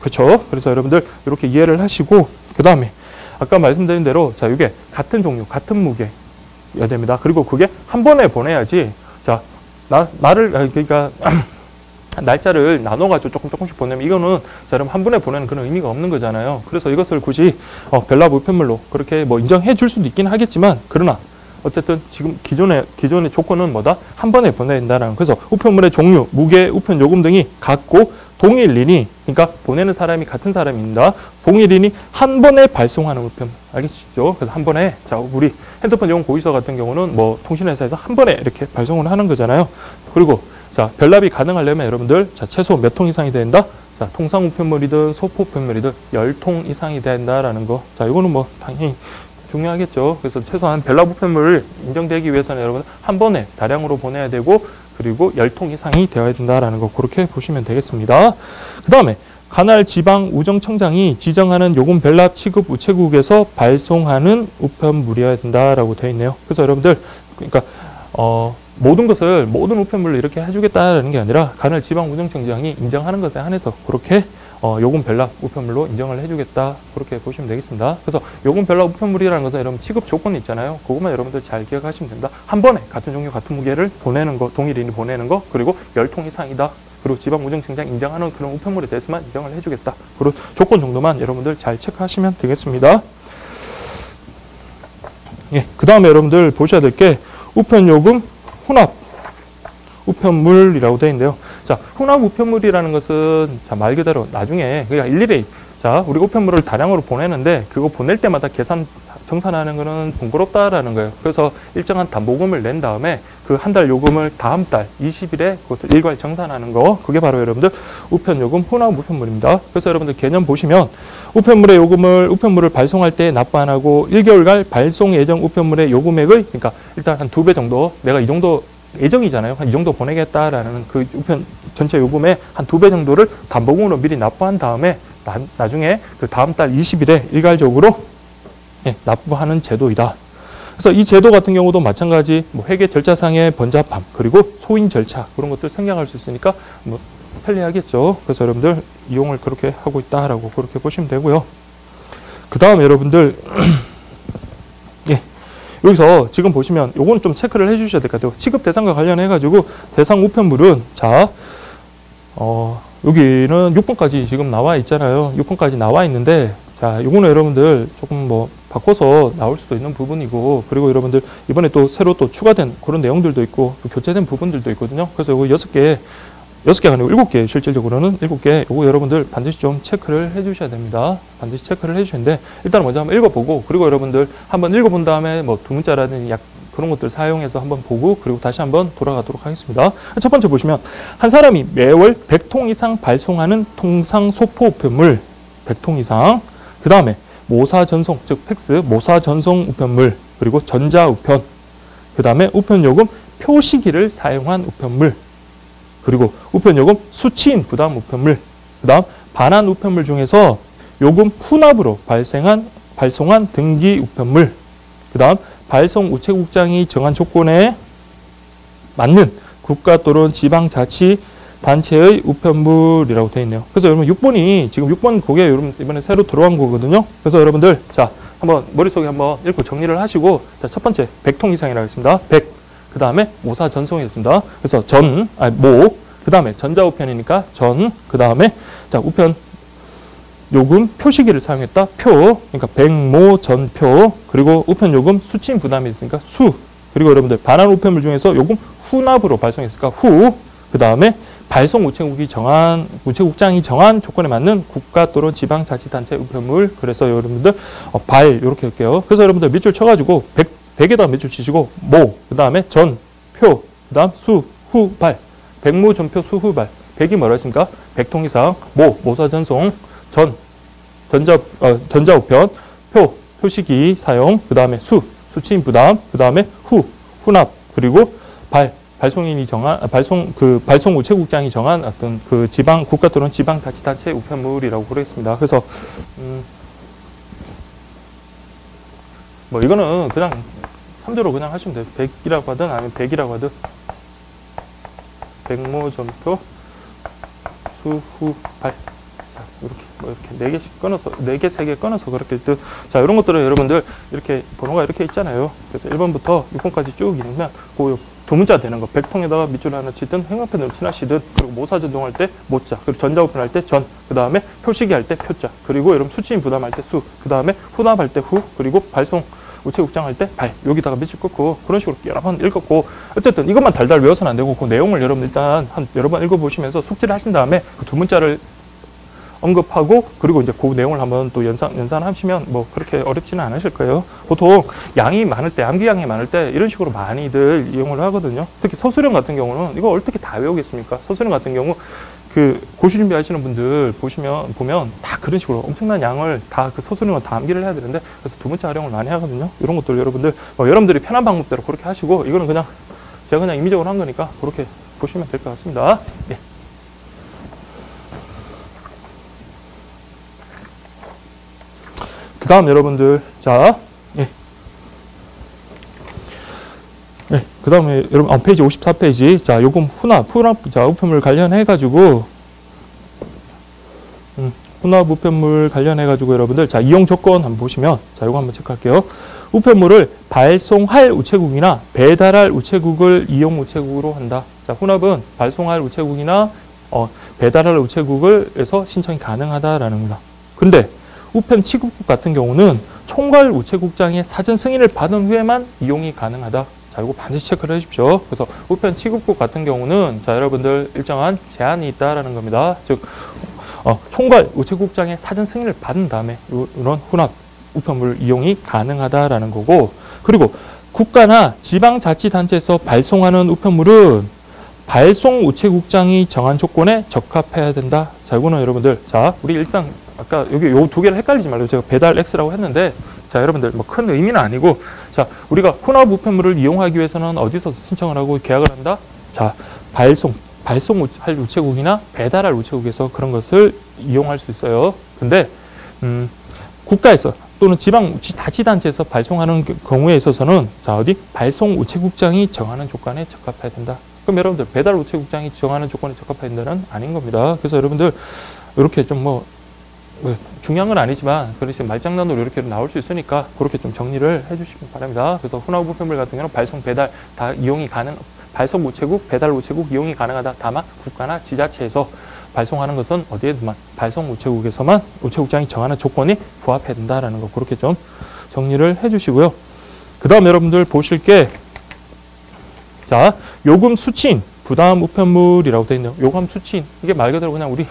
그렇죠? 그래서 여러분들 이렇게 이해를 하시고, 그 다음에 아까 말씀드린 대로 자 이게 같은 종류, 같은 무게여야 됩니다. 그리고 그게 한 번에 보내야지. 자 그러니까 날짜를 나눠가지고 조금씩 보내면 이거는 자 그럼 한 번에 보내는 그런 의미가 없는 거잖아요. 그래서 이것을 굳이 별납 우편물로 그렇게 인정해 줄 수도 있긴 하겠지만, 그러나 어쨌든 지금 기존의 조건은 한 번에 보내야 된다는. 그래서 우편물의 종류, 무게, 우편 요금 등이 같고 동일인이, 그러니까 보내는 사람이 같은 사람입니다. 동일인이 한 번에 발송하는 우편, 알겠죠? 그래서 한 번에 자 우리 핸드폰 요금 고지서 같은 경우는 통신회사에서 한 번에 이렇게 발송을 하는 거잖아요. 그리고 자 별납이 가능하려면 여러분들 자 최소 몇 통 이상이 된다. 자 통상 우편물이든 소포 우편물이든 10통 이상이 된다라는 거. 자 이거는 당연히 중요하겠죠. 그래서 최소한 별납 우편물을 인정되기 위해서는 여러분 한 번에 다량으로 보내야 되고, 그리고 10통 이상이 되어야 된다라는 거 그렇게 보시면 되겠습니다. 그 다음에 관할 지방 우정청장이 지정하는 요금 별납 취급 우체국에서 발송하는 우편물이어야 된다라고 되어 있네요. 그래서 여러분들 그러니까 모든 우편물로 이렇게 해주겠다라는 게 아니라 관할 지방 우정청장이 인정하는 것에 한해서 그렇게 요금 별납 우편물로 인정을 해주겠다, 그렇게 보시면 되겠습니다. 그래서 요금 별납 우편물이라는 것은 여러분 취급 조건이 있잖아요. 그것만 여러분들 잘 기억하시면 됩니다. 한 번에 같은 종류 같은 무게를 보내는 거, 동일인이 보내는 거, 그리고 10통 이상이다, 그리고 지방 우정청장 인정하는 그런 우편물에 대해서만 인정을 해주겠다, 그런 조건 정도만 여러분들 잘 체크하시면 되겠습니다. 그 다음에 여러분들 보셔야 될 게 우편 요금 혼합 우편물이라고 되어 있는데요. 자, 혼합 우편물이라는 것은 자, 말 그대로 나중에 그냥 일일이 자, 우리 우편물을 다량으로 보내는데 그거 보낼 때마다 정산하는 거는 번거롭다라는 거예요. 그래서 일정한 담보금을 낸 다음에 그 한 달 요금을 다음 달 20일에 그것을 일괄 정산하는 거, 그게 바로 여러분들 우편 요금 혼합 우편물입니다. 그래서 여러분들 개념 보시면 우편물을 발송할 때 납부 안 하고 1개월간 발송 예정 우편물의 요금액의 그러니까 일단 한 2배 정도, 내가 이 정도 예정이잖아요. 한 이 정도 보내겠다라는 그 우편 전체 요금의 한 2배 정도를 담보금으로 미리 납부한 다음에 나중에 그 다음 달 20일에 일괄적으로 납부하는 제도이다. 그래서 이 제도 같은 경우도 마찬가지 뭐 회계 절차상의 번잡함 그리고 소인 절차 그런 것들 생략할 수 있으니까 뭐 편리하겠죠. 그래서 여러분들 이용을 그렇게 하고 있다라고 그렇게 보시면 되고요. 그 다음 여러분들 예, 여기서 지금 보시면 요거는 좀 체크를 해주셔야 될 것 같아요. 취급 대상과 관련해 가지고 대상 우편물은 자 여기는 6번까지 지금 나와 있잖아요. 6번까지 나와 있는데 자 요거는 여러분들 조금 뭐 바꿔서 나올 수도 있는 부분이고 그리고 여러분들 이번에 또 새로 또 추가된 그런 내용들도 있고 또 교체된 부분들도 있거든요. 그래서 요거 6개가 아니고 7개 실질적으로는 7개 요거 여러분들 반드시 좀 체크를 해 주셔야 됩니다. 반드시 체크를 해 주시는데 일단 먼저 한번 읽어보고 그리고 여러분들 한번 읽어본 다음에 뭐 두 문자라든지 약 그런 것들 사용해서 한번 보고 그리고 다시 한번 돌아가도록 하겠습니다. 첫 번째 보시면 한 사람이 매월 100통 이상 발송하는 통상 소포 우편물 100통 이상 그 다음에 모사 전송 즉 팩스 모사 전송 우편물 그리고 전자 우편 그 다음에 우편요금 표시기를 사용한 우편물 그리고 우편요금 수취인 부담 우편물 그 다음 반환 우편물 중에서 요금 후납으로 발송한 등기 우편물 그 다음 발송 우체국장이 정한 조건에 맞는 국가 또는 지방자치단체의 우편물이라고 되어 있네요. 그래서 여러분 6번이 지금 6번 그게 여러분 이번에 새로 들어간 거거든요. 그래서 여러분들 자 한번 머릿속에 한번 읽고 정리를 하시고 자 첫 번째 100통 이상이라고 했습니다. 100 그 다음에 모사 전송이었습니다. 그래서 그 다음에 전자우편이니까 그 다음에 자 우편 요금 표시기를 사용했다. 그러니까 백모 전표 그리고 우편 요금 수취인 부담이 있으니까 수 그리고 여러분들 반환 우편물 중에서 요금 후납으로 발송했으니까 그 다음에 발송 우체국장이 정한 조건에 맞는 국가 또는 지방자치단체 우편물 그래서 여러분들 이렇게 할게요. 그래서 여러분들 밑줄 쳐가지고 100에다 밑줄 치시고 그 다음에 표 그 다음 백모 전표 수 후발 100이 뭐라 했습니까? 100통 이상 모사 전송 전자우편, 표시기 사용, 그 다음에 수취인 부담, 그 다음에 후납, 그리고 발송인이 정한, 발송 우체국장이 정한 어떤 그 국가 또는 지방자치단체 우편물이라고 그러겠습니다. 그래서, 뭐 이거는 그냥 3대로 그냥 하시면 돼요. 100이라고 하든 아니면 100이라고 하든. 백모 전표, 수후발. 이렇게 뭐 이렇게 4개씩 끊어서 4개, 3개 끊어서 그렇게 자 이런 것들은 여러분들 이렇게 번호가 이렇게 있잖아요. 그래서 1번부터 6번까지 쭉 읽으면 그 두 문자 되는 거 100통에다가 밑줄 하나 치든 행마펜으로 칠하시든 그리고 모사 전송할 때 모자 그리고 전자우편 할 때 그 다음에 표시기 할 때 표자 그리고 여러분 수취인 부담할 때 그 다음에 후납할 때 그리고 발송 우체국장 할 때 여기다가 밑줄 긋고 그런 식으로 여러 번 읽었고 어쨌든 이것만 달달 외워서는 안 되고 그 내용을 여러분 일단 한 여러 번 읽어보시면서 숙지를 하신 다음에 그 두 문자를 언급하고 그리고 이제 그 내용을 한번 또 연산하시면 뭐 그렇게 어렵지는 않으실 거예요. 보통 양이 많을 때 암기 양이 많을 때 이런 식으로 많이들 이용을 하거든요. 특히 서술형 같은 경우는 이거 어떻게 다 외우겠습니까? 서술형 같은 경우 그 고시 준비하시는 분들 보면 다 그런 식으로 엄청난 양을 다 그 서술형을 다 암기를 해야 되는데 그래서 두 문자 활용을 많이 하거든요. 이런 것들 여러분들 여러분들이 편한 방법대로 그렇게 하시고 이거는 그냥 제가 그냥 임의적으로 한 거니까 그렇게 보시면 될 것 같습니다. 네. 그 다음 여러분들 그 다음에 여러분 페이지 54페이지 자 요금 후납 자 우편물 관련해 가지고 후납 우편물 관련해 가지고 여러분들 자 이용 조건 한번 보시면 자 요거 한번 체크할게요. 우편물을 발송할 우체국이나 배달할 우체국을 이용 우체국으로 한다. 자 후납은 발송할 우체국이나 배달할 우체국에서 신청이 가능하다라는 겁니다. 근데 우편 취급국 같은 경우는 총괄 우체국장의 사전 승인을 받은 후에만 이용이 가능하다. 자, 이거 반드시 체크를 해주십시오. 그래서 우편 취급국 같은 경우는 자, 여러분들 일정한 제한이 있다라는 겁니다. 즉, 총괄 우체국장의 사전 승인을 받은 다음에 이런 혼합 우편물 이용이 가능하다라는 거고, 그리고 국가나 지방자치단체에서 발송하는 우편물은 발송 우체국장이 정한 조건에 적합해야 된다. 자, 이거는 여러분들, 자, 우리 일단 아까 여기 요 두 개를 헷갈리지 말고 제가 배달 X라고 했는데, 자, 여러분들 뭐 큰 의미는 아니고, 자, 우리가 혼합 우편물을 이용하기 위해서는 어디서 신청을 하고 계약을 한다? 자, 발송할 우체국이나 배달할 우체국에서 그런 것을 이용할 수 있어요. 근데 국가에서 또는 지방자치단체에서 발송하는 경우에 있어서는 자, 어디 발송 우체국장이 정하는 조건에 적합해야 된다. 그럼 여러분들 배달 우체국장이 정하는 조건에 적합해야 된다는 아닌 겁니다. 그래서 여러분들 이렇게 좀 뭐 중요한 건 아니지만 그렇지 말장난으로 이렇게 나올 수 있으니까 그렇게 좀 정리를 해주시기 바랍니다. 그래서 hunau 우편물 같은 경우는 발송 배달 다 이용이 가능, 발송 우체국, 배달 우체국 이용이 가능하다. 다만 국가나 지자체에서 발송하는 것은 어디에만 발송 우체국에서만 우체국장이 정하는 조건이 부합해야 된다라는 거 그렇게 좀 정리를 해주시고요. 그 다음 여러분들 보실 게 자, 요금 수취인 부담 우편물이라고 되어 있네요. 요금 수취인 이게 말 그대로 그냥 우리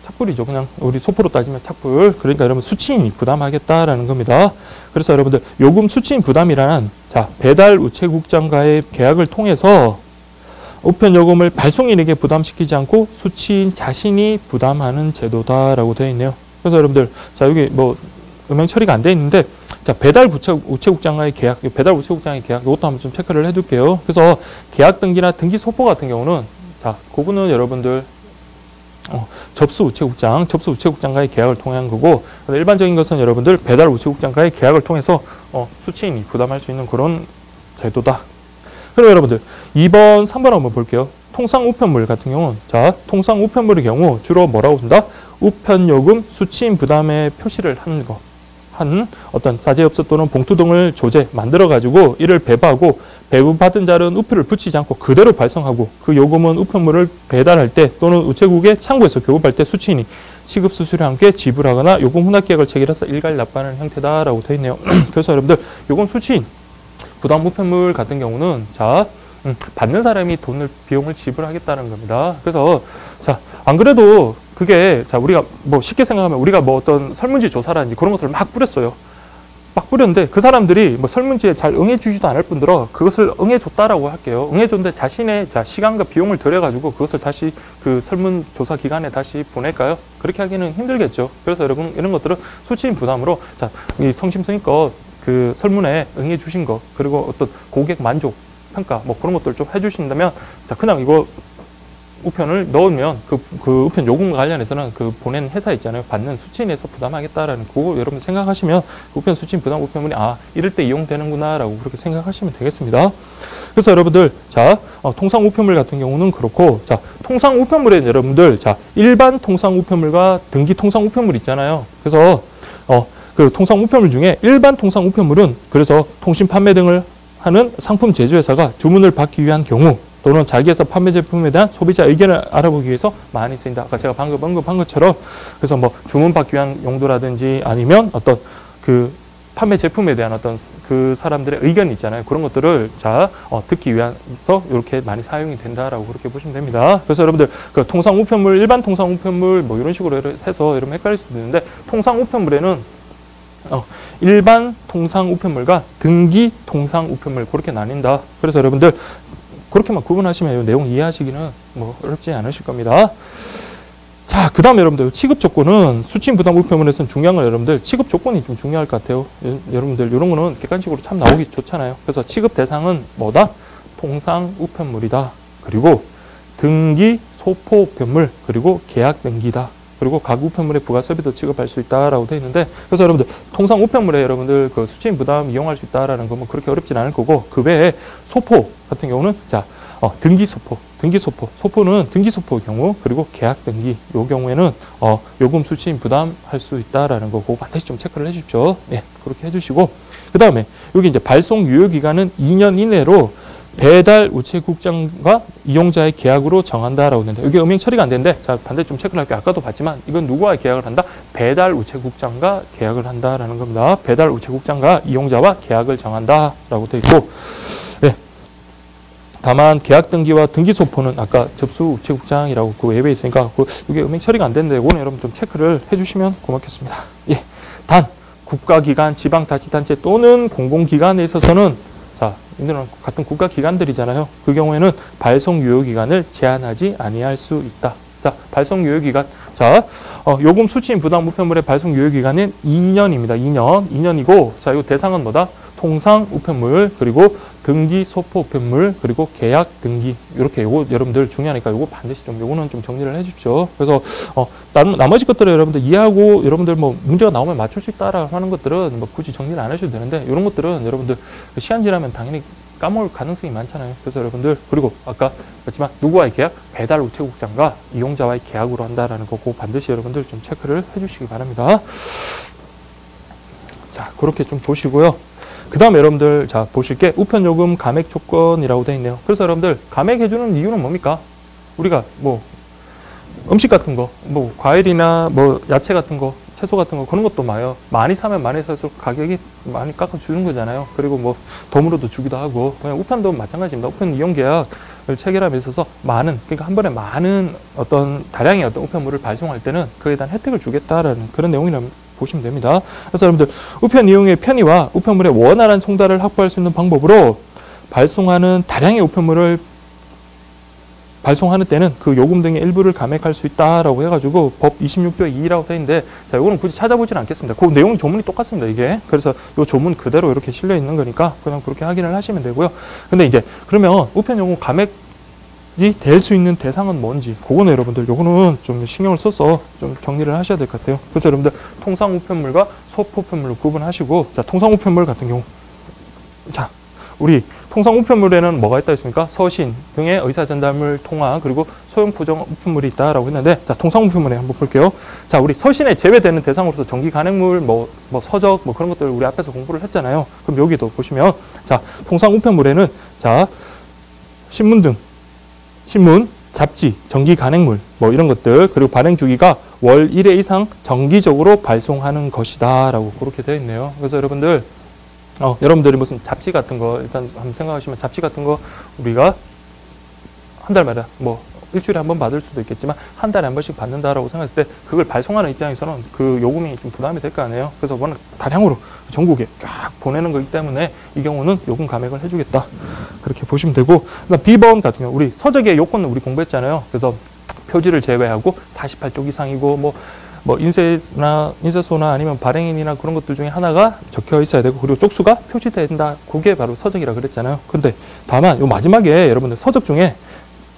착불이죠. 그냥 우리 소포로 따지면 착불. 그러니까 여러분 수취인이 부담하겠다라는 겁니다. 그래서 여러분들 요금 수취인 부담이라는 자, 배달 우체국장과의 계약을 통해서 우편 요금을 발송인에게 부담시키지 않고 수취인 자신이 부담하는 제도다라고 되어 있네요. 그래서 여러분들 자, 여기 뭐 음영 처리가 안 되어 있는데 자, 배달 우체국장과의 계약, 배달 우체국장의 계약 이것도 한번 좀 체크를 해둘게요. 그래서 계약 등기나 등기 소포 같은 경우는 자, 그거는 여러분들 접수 우체국장과의 계약을 통한 거고 일반적인 것은 여러분들 배달 우체국장과의 계약을 통해서 수취인이 부담할 수 있는 그런 제도다. 그럼 여러분들 2번, 3번 한번 볼게요. 통상 우편물 같은 경우는 자, 통상 우편물의 경우 주로 뭐라고 본다? 우편요금 수취인 부담의 표시를 하는 거. 한 어떤 사제엽서 또는 봉투 등을 만들어 가지고 이를 배부하고 배부받은 자는 우표를 붙이지 않고 그대로 발송하고 그 요금은 우편물을 배달할 때 또는 우체국에 창구에서 교급할 때 수취인이 취급 수수료와 함께 지불하거나 요금 혼합 계약을 체결해서 일괄 납부하는 형태다라고 되어 있네요. 그래서 여러분들 요금 수취인 부담 우편물 같은 경우는 자, 받는 사람이 비용을 지불하겠다는 겁니다. 그래서 자, 안 그래도 그게 자, 우리가 뭐 쉽게 생각하면 우리가 뭐 어떤 설문지 조사라든지 그런 것들을 막 뿌렸어요. 막 뿌렸는데 그 사람들이 뭐 설문지에 잘 응해주지도 않을 뿐더러 그것을 응해줬다라고 할게요. 응해줬는데 자신의 자, 시간과 비용을 들여가지고 그것을 다시 그 설문조사 기관에 다시 보낼까요? 그렇게 하기는 힘들겠죠. 그래서 여러분 이런 것들은 수취인 부담으로 자, 이 성심성의껏 그 설문에 응해주신 거 그리고 어떤 고객 만족 평가 뭐 그런 것들 좀 해주신다면 자, 그냥 이거 우편을 넣으면 그 우편 요금과 관련해서는 그 보낸 회사 있잖아요. 받는 수취인에서 부담하겠다라는 그거 여러분 생각하시면 우편 수취인 부담 우편물이 이럴 때 이용되는구나라고 그렇게 생각하시면 되겠습니다. 그래서 여러분들 자, 통상 우편물 같은 경우는 그렇고 자, 통상 우편물에 여러분들 자, 일반 통상 우편물과 등기 통상 우편물 있잖아요. 그래서 그 통상 우편물 중에 일반 통상 우편물은 그래서 통신 판매 등을 하는 상품 제조회사가 주문을 받기 위한 경우 또는 자기에서 판매 제품에 대한 소비자 의견을 알아보기 위해서 많이 쓰인다. 아까 제가 방금 언급한 것처럼 그래서 뭐 주문 받기 위한 용도라든지 아니면 어떤 그 판매 제품에 대한 어떤 그 사람들의 의견이 있잖아요. 그런 것들을 자, 듣기 위해서 이렇게 많이 사용이 된다라고 그렇게 보시면 됩니다. 그래서 여러분들 그 통상 우편물, 일반 통상 우편물 뭐 이런 식으로 해서 여러분 헷갈릴 수도 있는데 통상 우편물에는 일반 통상 우편물과 등기 통상 우편물 그렇게 나뉜다. 그래서 여러분들 그렇게만 구분하시면 이 내용 이해하시기는 뭐 어렵지 않으실 겁니다. 자, 그 다음에 여러분들 취급 조건은 수취인 부담 우편물에서는 중요한 건 여러분들 취급 조건이 좀 중요할 것 같아요. 여러분들 이런 거는 객관식으로 참 나오기 좋잖아요. 그래서 취급 대상은 뭐다? 통상 우편물이다. 그리고 등기 소포 우편물 그리고 계약 등기다. 그리고 각 우편물의 부가 서비스도 취급할 수 있다라고 되어 있는데 그래서 여러분들 통상 우편물에 여러분들 그 수취인 부담 이용할 수 있다라는 건 뭐 그렇게 어렵진 않을 거고 그 외에 소포 같은 경우는 자, 등기 소포는 등기 소포의 경우 그리고 계약 등기 요 경우에는 요금 수취인 부담할 수 있다라는 거 그거 반드시 좀 체크를 해주십시오. 예, 그렇게 해주시고 그 다음에 여기 이제 발송 유효 기간은 2년 이내로 배달 우체국장과 이용자의 계약으로 정한다라고 했는데 여기 음행 처리가 안 되는데 자, 반드시 좀 체크를 할게요. 아까도 봤지만 이건 누구와 계약을 한다? 배달 우체국장과 계약을 한다라는 겁니다. 배달 우체국장과 이용자와 계약을 정한다라고 되어 있고 예. 다만 계약 등기와 등기 소포는 아까 접수 우체국장이라고 그 외부에 있으니까 이게 음행 처리가 안 되는데 이거는 여러분 좀 체크를 해주시면 고맙겠습니다. 예. 단 국가기관, 지방자치단체 또는 공공기관에 있어서는 자, 이들은 같은 국가기관들이잖아요. 그 경우에는 발송 유효기간을 제한하지 아니할 수 있다. 자, 발송 유효기간. 자, 요금 수취인 부담 우편물의 발송 유효기간은 2년입니다. 2년이고, 자, 이 대상은 뭐다? 통상 우편물, 그리고 등기 소포 우편물, 그리고 계약 등기. 이렇게 요거 여러분들 중요하니까 요거 반드시 좀 요거는 좀 정리를 해 주십시오. 그래서 나머지 것들은 여러분들 이해하고 여러분들 뭐 문제가 나오면 맞출 수 있다라고 하는 것들은 뭐 굳이 정리를 안 하셔도 되는데 이런 것들은 여러분들 시간 지나면 당연히 까먹을 가능성이 많잖아요. 그래서 여러분들, 그리고 아까 그렇지만 누구와의 계약? 배달 우체국장과 이용자와의 계약으로 한다라는 거고 반드시 여러분들 좀 체크를 해 주시기 바랍니다. 자, 그렇게 좀 보시고요. 그 다음에 여러분들, 자, 보실 게 우편요금 감액 조건이라고 되어 있네요. 그래서 여러분들, 감액해주는 이유는 뭡니까? 우리가 뭐, 음식 같은 거, 뭐, 과일이나 뭐, 야채 같은 거, 채소 같은 거, 그런 것도 많이 사면 많이 살수록 가격이 많이 깎아주는 거잖아요. 그리고 뭐, 덤으로도 주기도 하고, 그냥 우편도 마찬가지입니다. 우편 이용계약을 체결함에 있어서 그러니까 한 번에 많은 다량의 우편물을 발송할 때는 그에 대한 혜택을 주겠다라는 그런 내용이라고 보시면 됩니다. 그래서 여러분들, 우편 이용의 편의와 우편물의 원활한 송달을 확보할 수 있는 방법으로 발송하는 다량의 우편물을 발송하는 때는 그 요금 등의 일부를 감액할 수 있다라고 해가지고 법 26조 2라고 되어 있는데, 자, 이거는 굳이 찾아보지는 않겠습니다. 그 내용 조문이 똑같습니다, 이게. 그래서 요 조문 그대로 이렇게 실려 있는 거니까 그냥 그렇게 확인을 하시면 되고요. 근데 이제 그러면 우편 요금 감액이 될 수 있는 대상은 뭔지, 그거는 여러분들 요거는 좀 신경을 써서 좀 정리를 하셔야 될 것 같아요. 그래서 여러분들 통상 우편물과 소포 우편물로 구분하시고, 자, 통상 우편물 같은 경우, 자, 우리 통상 우편물에는 뭐가 있다 했습니까? 서신 등의 의사전달물 통화, 그리고 소형 포장 우편물이 있다라고 했는데, 자, 통상 우편물에 한번 볼게요. 자, 우리 서신에 제외되는 대상으로서 전기 간행물, 뭐 서적, 뭐 그런 것들 우리 앞에서 공부를 했잖아요. 그럼 여기도 보시면, 자, 통상 우편물에는, 자, 신문, 잡지, 전기 간행물, 뭐 이런 것들, 그리고 발행 주기가 월 1회 이상 정기적으로 발송하는 것이다 라고 그렇게 되어 있네요. 그래서 여러분들, 여러분들이 무슨 잡지 같은 거, 일단 한번 생각하시면 잡지 같은 거 우리가 한 달마다 뭐 일주일에 한 번 받을 수도 있겠지만 한 달에 한 번씩 받는다라고 생각했을 때 그걸 발송하는 입장에서는 그 요금이 좀 부담이 될 거 아니에요. 그래서 워낙 다량으로 전국에 쫙 보내는 거기 때문에 이 경우는 요금 감액을 해주겠다. 그렇게 보시면 되고, 그다음 B번 같은 경우 우리 서적의 요건은 우리 공부했잖아요. 그래서 표지를 제외하고 48쪽 이상이고 뭐 인쇄소나 아니면 발행인이나 그런 것들 중에 하나가 적혀 있어야 되고, 그리고 쪽수가 표시된다. 그게 바로 서적이라 그랬잖아요. 근데 다만 요 마지막에 여러분들 서적 중에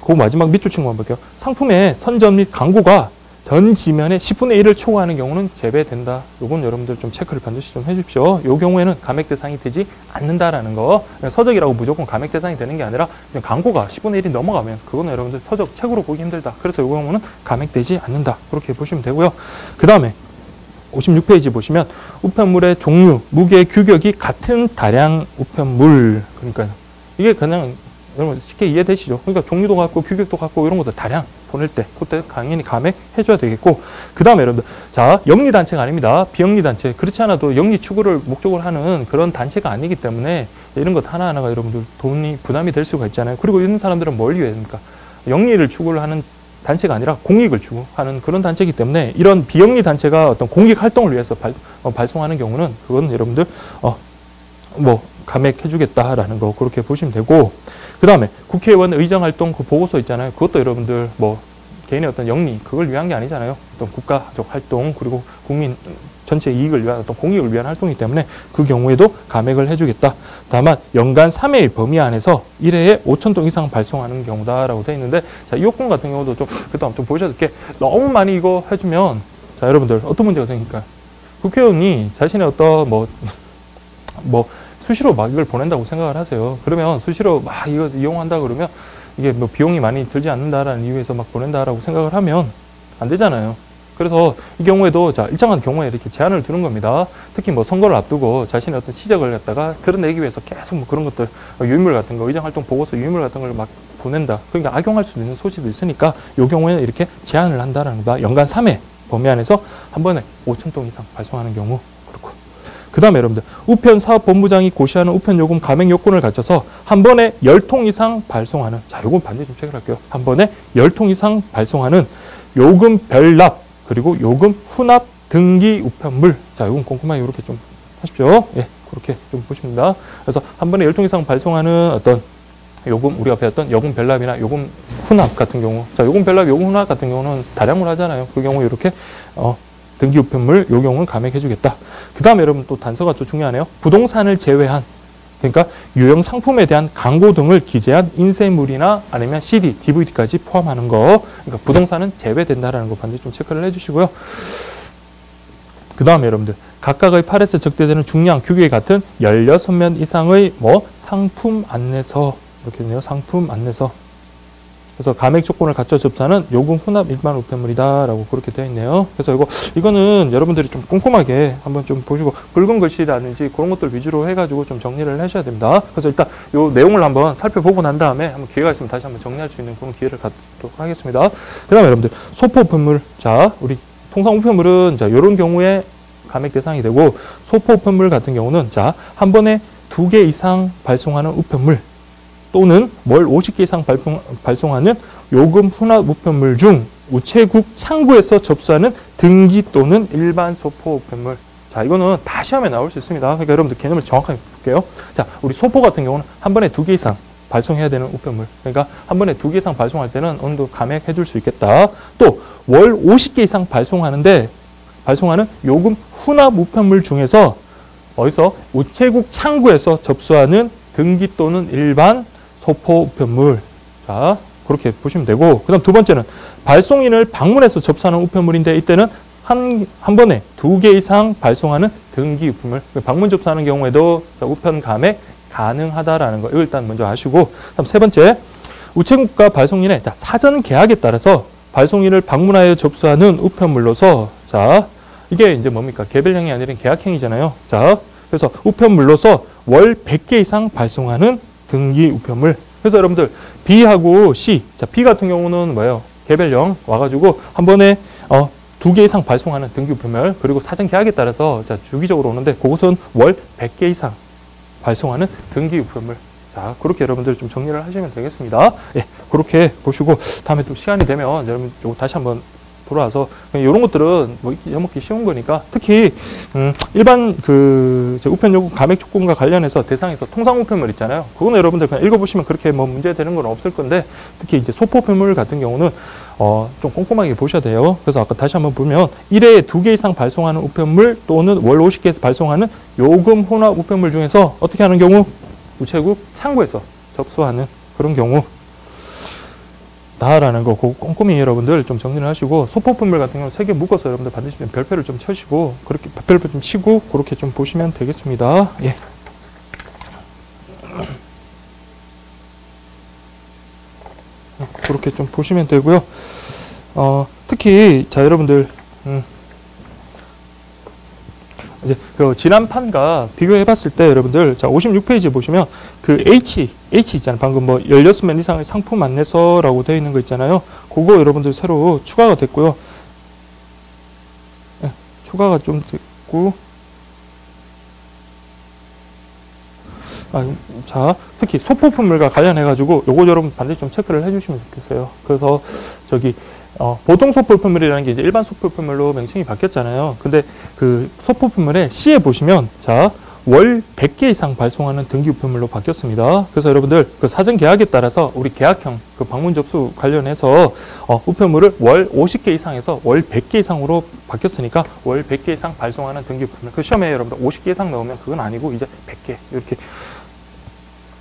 그 마지막 밑줄 친구 한번 볼게요. 상품의 선전 및 광고가 전 지면의 10분의 1을 초과하는 경우는 제외된다. 요건 여러분들 좀 체크를 반드시 좀 해주십시오. 요 경우에는 감액 대상이 되지 않는다라는 거. 서적이라고 무조건 감액 대상이 되는 게 아니라 그냥 광고가 10분의 1이 넘어가면 그거는 여러분들 서적 책으로 보기 힘들다. 그래서 요 경우는 감액되지 않는다. 그렇게 보시면 되고요. 그 다음에 56페이지 보시면 우편물의 종류, 무게, 규격이 같은 다량 우편물. 그러니까 이게 그냥 여러분 쉽게 이해되시죠? 그러니까 종류도 같고 규격도 같고 이런 것들 다량 보낼 때 그때 당연히 감액해줘야 되겠고, 그 다음에 여러분들, 자, 영리단체가 아닙니다. 비영리단체. 그렇지 않아도 영리 추구를 목적으로 하는 그런 단체가 아니기 때문에 이런 것 하나하나가 여러분들 돈이 부담이 될 수가 있잖아요. 그리고 이런 사람들은 뭘 위해야 됩니까? 영리를 추구를 하는 단체가 아니라 공익을 추구하는 그런 단체이기 때문에 이런 비영리 단체가 어떤 공익 활동을 위해서 발송하는 경우는 그건 여러분들 감액해주겠다라는 거 그렇게 보시면 되고, 그 다음에 국회의원 의정활동 그 보고서 있잖아요. 그것도 여러분들 개인의 어떤 영리 그걸 위한 게 아니잖아요. 어떤 국가적 활동, 그리고 국민 전체 이익을 위한 어떤 공익을 위한 활동이기 때문에 그 경우에도 감액을 해주겠다. 다만 연간 3회의 범위 안에서 1회에 5,000통 이상 발송하는 경우다라고 되어 있는데, 자, 이 요건 같은 경우도 그다음 좀 보셔야 될 게, 너무 많이 이거 해주면, 자, 여러분들 어떤 문제가 생길까요? 국회의원이 자신의 어떤 수시로 막 이걸 보낸다고 생각을 하세요. 그러면 수시로 막 이거 이용한다 그러면 이게 뭐 비용이 많이 들지 않는다라는 이유에서 막 보낸다라고 생각을 하면 안 되잖아요. 그래서 이 경우에도, 자, 일정한 경우에 이렇게 제한을 두는 겁니다. 특히 뭐 선거를 앞두고 자신의 어떤 시적을 갖다가 드러내기 위해서 계속 뭐 그런 것들, 유인물 같은 거, 의정활동 보고서 유인물 같은 걸 막 보낸다. 그러니까 악용할 수도 있는 소지도 있으니까 이 경우에는 이렇게 제한을 한다라는 거다. 연간 3회 범위 안에서 한 번에 5,000통 이상 발송하는 경우. 그 다음에 여러분들, 우편사업본부장이 고시하는 우편요금 감액 요건을 갖춰서 한 번에 10통 이상 발송하는, 자, 요건 반드시 좀 체크할게요. 한 번에 10통 이상 발송하는 요금 별납, 그리고 요금 후납 등기 우편물. 자, 요건 꼼꼼하게 이렇게 좀 하십시오. 예, 그렇게 좀 보십니다. 그래서 한 번에 10통 이상 발송하는 어떤 요금, 우리가 배웠던 요금 별납이나 요금 후납 같은 경우, 자, 요금 별납, 요금 후납 같은 경우는 다량으로 하잖아요. 그 경우 이렇게, 등기우편물 요 경우는 감액해주겠다. 그 다음에 여러분 또 단서가 또 중요하네요. 부동산을 제외한 그러니까 유형 상품에 대한 광고 등을 기재한 인쇄물이나 아니면 CD, DVD까지 포함하는 거 그러니까 부동산은 제외된다라는 거 반드시 좀 체크를 해주시고요. 그 다음에 여러분들 각각의 팔에서 적대되는 중량 규격이 같은 16면 이상의 뭐 상품 안내서 이렇게 있네요. 상품 안내서. 그래서 감액 조건을 갖춰 접수하는 요금 혼합 일반 우편물이다라고 그렇게 되어 있네요. 그래서 이거는 여러분들이 좀 꼼꼼하게 한번 좀 보시고 붉은 글씨라든지 그런 것들 위주로 해가지고 좀 정리를 하셔야 됩니다. 그래서 일단 요 내용을 한번 살펴보고 난 다음에 한번 기회가 있으면 다시 한번 정리할 수 있는 그런 기회를 갖도록 하겠습니다. 그 다음에 여러분들 소포 우편물. 자, 우리 통상 우편물은 자, 요런 경우에 감액 대상이 되고 소포 우편물 같은 경우는 자, 한 번에 2개 이상 발송하는 우편물 또는 월 50개 이상 발송하는 요금 혼합 우편물 중 우체국 창구에서 접수하는 등기 또는 일반 소포 우편물. 자, 이거는 다 시험에 나올 수 있습니다. 그러니까 여러분들 개념을 정확하게 볼게요. 자, 우리 소포 같은 경우는 한 번에 2개 이상 발송해야 되는 우편물. 그러니까 한 번에 2개 이상 발송할 때는 어느 정도 감액해 줄 수 있겠다. 또 월 50개 이상 발송하는 요금 혼합 우편물 중에서 어디서 우체국 창구에서 접수하는 등기 또는 일반 소포 우편물. 자, 그렇게 보시면 되고, 그 다음 두 번째는 발송인을 방문해서 접수하는 우편물인데 이때는 한 번에 2개 이상 발송하는 등기 우편물. 방문 접수하는 경우에도 우편 감액 가능하다라는 거. 이거 일단 먼저 아시고, 다음 세 번째, 우체국과 발송인의 사전 계약에 따라서 발송인을 방문하여 접수하는 우편물로서 자, 이게 이제 뭡니까? 개별형이 아니라 계약형이잖아요. 자, 그래서 우편물로서 월 100개 이상 발송하는 등기 우편물. 그래서 여러분들 B하고 C. 자, B 같은 경우는 뭐예요? 개별형 와가지고 한 번에 2개 이상 발송하는 등기 우편물. 그리고 사전 계약에 따라서 자, 주기적으로 오는데 그것은 월 100개 이상 발송하는 등기 우편물. 자, 그렇게 여러분들 좀 정리를 하시면 되겠습니다. 예, 그렇게 보시고 다음에 또 시간이 되면 여러분 요거 다시 한번 돌아와서 이런 것들은 뭐 잊어먹기 쉬운 거니까 특히 일반 우편 요금 감액 조건과 관련해서 대상에서 통상 우편물 있잖아요. 그거는 여러분들 그냥 읽어보시면 그렇게 뭐 문제 되는 건 없을 건데 특히 이제 소포 우편물 같은 경우는 좀 꼼꼼하게 보셔야 돼요. 그래서 아까 다시 한번 보면 1회에 2개 이상 발송하는 우편물 또는 월 50개에서 발송하는 요금 혼합 우편물 중에서 어떻게 하는 경우 우체국 창구에서 접수하는 그런 경우 다라는 거 꼼꼼히 여러분들 좀 정리를 하시고 소포 우편물 같은 경우는 3개 묶어서 여러분들 반드시 별표를 좀 쳐시고 그렇게 별표 좀 치고 그렇게 좀 보시면 되겠습니다. 예. 그렇게 좀 보시면 되고요. 특히 자 여러분들 이제 그 지난 판과 비교해 봤을 때 여러분들 자 56페이지 보시면 그 H 있잖아요. 방금 뭐 16면 이상의 상품 안내서라고 되어 있는 거 있잖아요. 그거 여러분들 새로 추가가 됐고요. 네, 추가가 좀 됐고 자 특히 소포품물과 관련해 가지고 요거 여러분 반드시 좀 체크를 해 주시면 좋겠어요. 그래서 저기 보통 소포품물이라는 게 이제 일반 소포품물로 명칭이 바뀌었잖아요. 근데 그 소포품물에 C에 보시면 자 월 100개 이상 발송하는 등기 우편물로 바뀌었습니다. 그래서 여러분들 그 사전 계약에 따라서 우리 계약형 그 방문 접수 관련해서 우편물을 월 50개 이상에서 월 100개 이상으로 바뀌었으니까 월 100개 이상 발송하는 등기 우편물. 그 시험에 여러분들 50개 이상 넣으면 그건 아니고 이제 100개 이렇게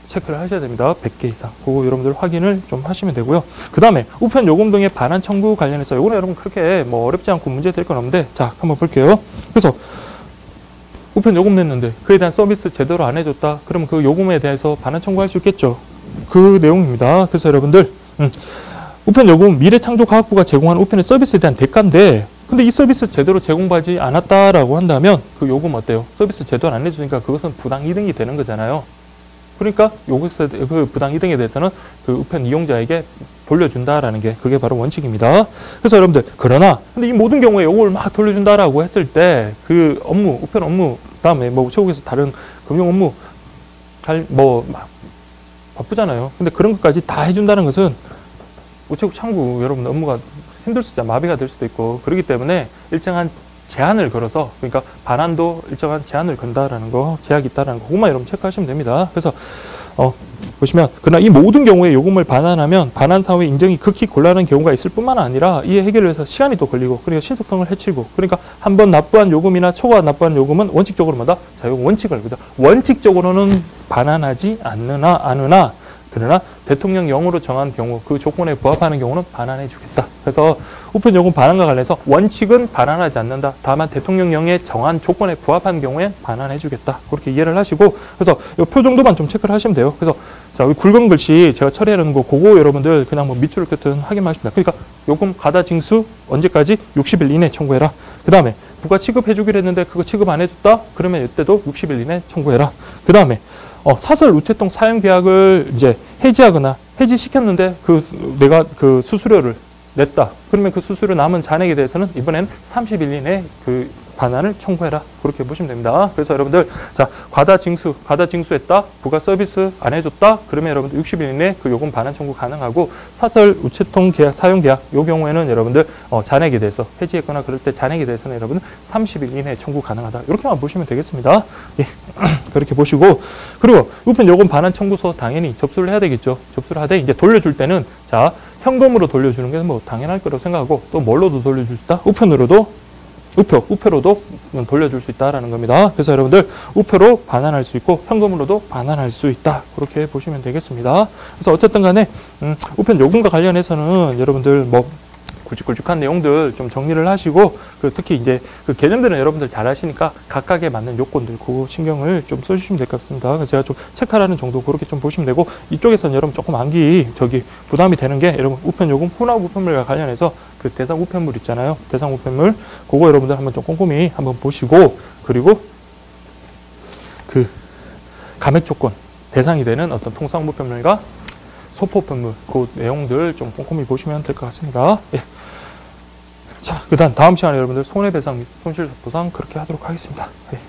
체크를 하셔야 됩니다. 100개 이상. 그거 여러분들 확인을 좀 하시면 되고요. 그 다음에 우편 요금 등의 반환 청구 관련해서 요거는 여러분 그렇게 뭐 어렵지 않고 문제 될 건 없는데 자 한번 볼게요. 그래서 우편 요금 냈는데 그에 대한 서비스 제대로 안 해줬다. 그러면 그 요금에 대해서 반환 청구할 수 있겠죠. 그 내용입니다. 그래서 여러분들 우편 요금 미래창조과학부가 제공한 우편의 서비스에 대한 대가인데 근데 이 서비스 제대로 제공받지 않았다라고 한다면 그 요금 어때요? 서비스 제대로 안 해주니까 그것은 부당 이등이 되는 거잖아요. 그러니까 요것에 그 부당 이등에 대해서는 그 우편 이용자에게 돌려준다라는 게 그게 바로 원칙입니다. 그래서 여러분들 그러나 근데 이 모든 경우에 요걸 막 돌려준다라고 했을 때 그 업무 우편 업무 그다음에 뭐 우체국에서 다른 금융 업무 뭐 막 바쁘잖아요. 근데 그런 것까지 다 해준다는 것은 우체국 창구 여러분 업무가 힘들 수도 있고 마비가 될 수도 있고 그렇기 때문에 일정한 제한을 걸어서 그러니까 반환도 일정한 제한을 건다라는 거 제약이 있다라는 거 그것만 여러분 체크하시면 됩니다. 그래서 보시면 그러나 이 모든 경우에 요금을 반환하면 반환 사후에 인정이 극히 곤란한 경우가 있을 뿐만 아니라 이에 해결을 위해서 시간이 또 걸리고 그러니까 신속성을 해치고 그러니까 한 번 납부한 요금이나 초과 납부한 요금은 원칙적으로 뭐다? 자유금 원칙을 원칙적으로는 반환하지 않으나 그러나 대통령령으로 정한 경우 그 조건에 부합하는 경우는 반환해 주겠다. 그래서 우편요금 반환과 관련해서 원칙은 반환하지 않는다. 다만 대통령령에 정한 조건에 부합한 경우엔 반환해 주겠다. 그렇게 이해를 하시고 그래서 이 표 정도만 좀 체크를 하시면 돼요. 그래서 자, 여기 굵은 글씨 제가 처리해 놓은 거 그거 여러분들 그냥 뭐 밑줄을 긋든 확인만 하십니다. 그러니까 요금 가다 징수 언제까지 60일 이내 청구해라. 그 다음에 부가 취급해 주기로 했는데 그거 취급 안 해줬다? 그러면 이때도 60일 이내 청구해라. 그 다음에 사설 우체통 사용 계약을 이제 해지하거나 해지시켰는데 내가 그 수수료를 냈다. 그러면 그 수수료 남은 잔액에 대해서는 이번엔 30일 이내에 그 반환을 청구해라. 그렇게 보시면 됩니다. 그래서 여러분들 자 과다 징수했다. 부가 서비스 안 해줬다. 그러면 여러분들 60일 이내에 그 요금 반환 청구 가능하고 사설 우체통 계약 사용 계약 요 경우에는 여러분들 잔액에 대해서 해지했거나 그럴 때 잔액에 대해서는 여러분 30일 이내에 청구 가능하다. 이렇게만 보시면 되겠습니다. 예. 그렇게 보시고 그리고 우편 요금 반환 청구서 당연히 접수를 해야 되겠죠. 접수를 하되 이제 돌려줄 때는 자 현금으로 돌려주는 게 뭐 당연할 거라고 생각하고 또 뭘로도 돌려줄 수 있다. 우표로도 돌려줄 수 있다라는 겁니다. 그래서 여러분들 우표로 반환할 수 있고 현금으로도 반환할 수 있다. 그렇게 보시면 되겠습니다. 그래서 어쨌든 간에 우편 요금과 관련해서는 여러분들 뭐 굵직굵직한 내용들 좀 정리를 하시고 특히 이제 그 개념들은 여러분들 잘 아시니까 각각에 맞는 요건들 그거 신경을 좀 써주시면 될 것 같습니다. 그래서 제가 좀 체크하라는 정도 그렇게 좀 보시면 되고 이쪽에서는 여러분 조금 부담이 되는 게 여러분 우편 요금 혼합 우편물과 관련해서 그 대상 우편물 있잖아요. 대상 우편물 그거 여러분들 한번 좀 꼼꼼히 한번 보시고 그리고 그 감액 조건 대상이 되는 어떤 통상 우편물과 소포 우편물 그 내용들 좀 꼼꼼히 보시면 될 것 같습니다. 예. 자, 그다음 다음 시간에 여러분들 손해배상 및 손실보상 그렇게 하도록 하겠습니다. 예.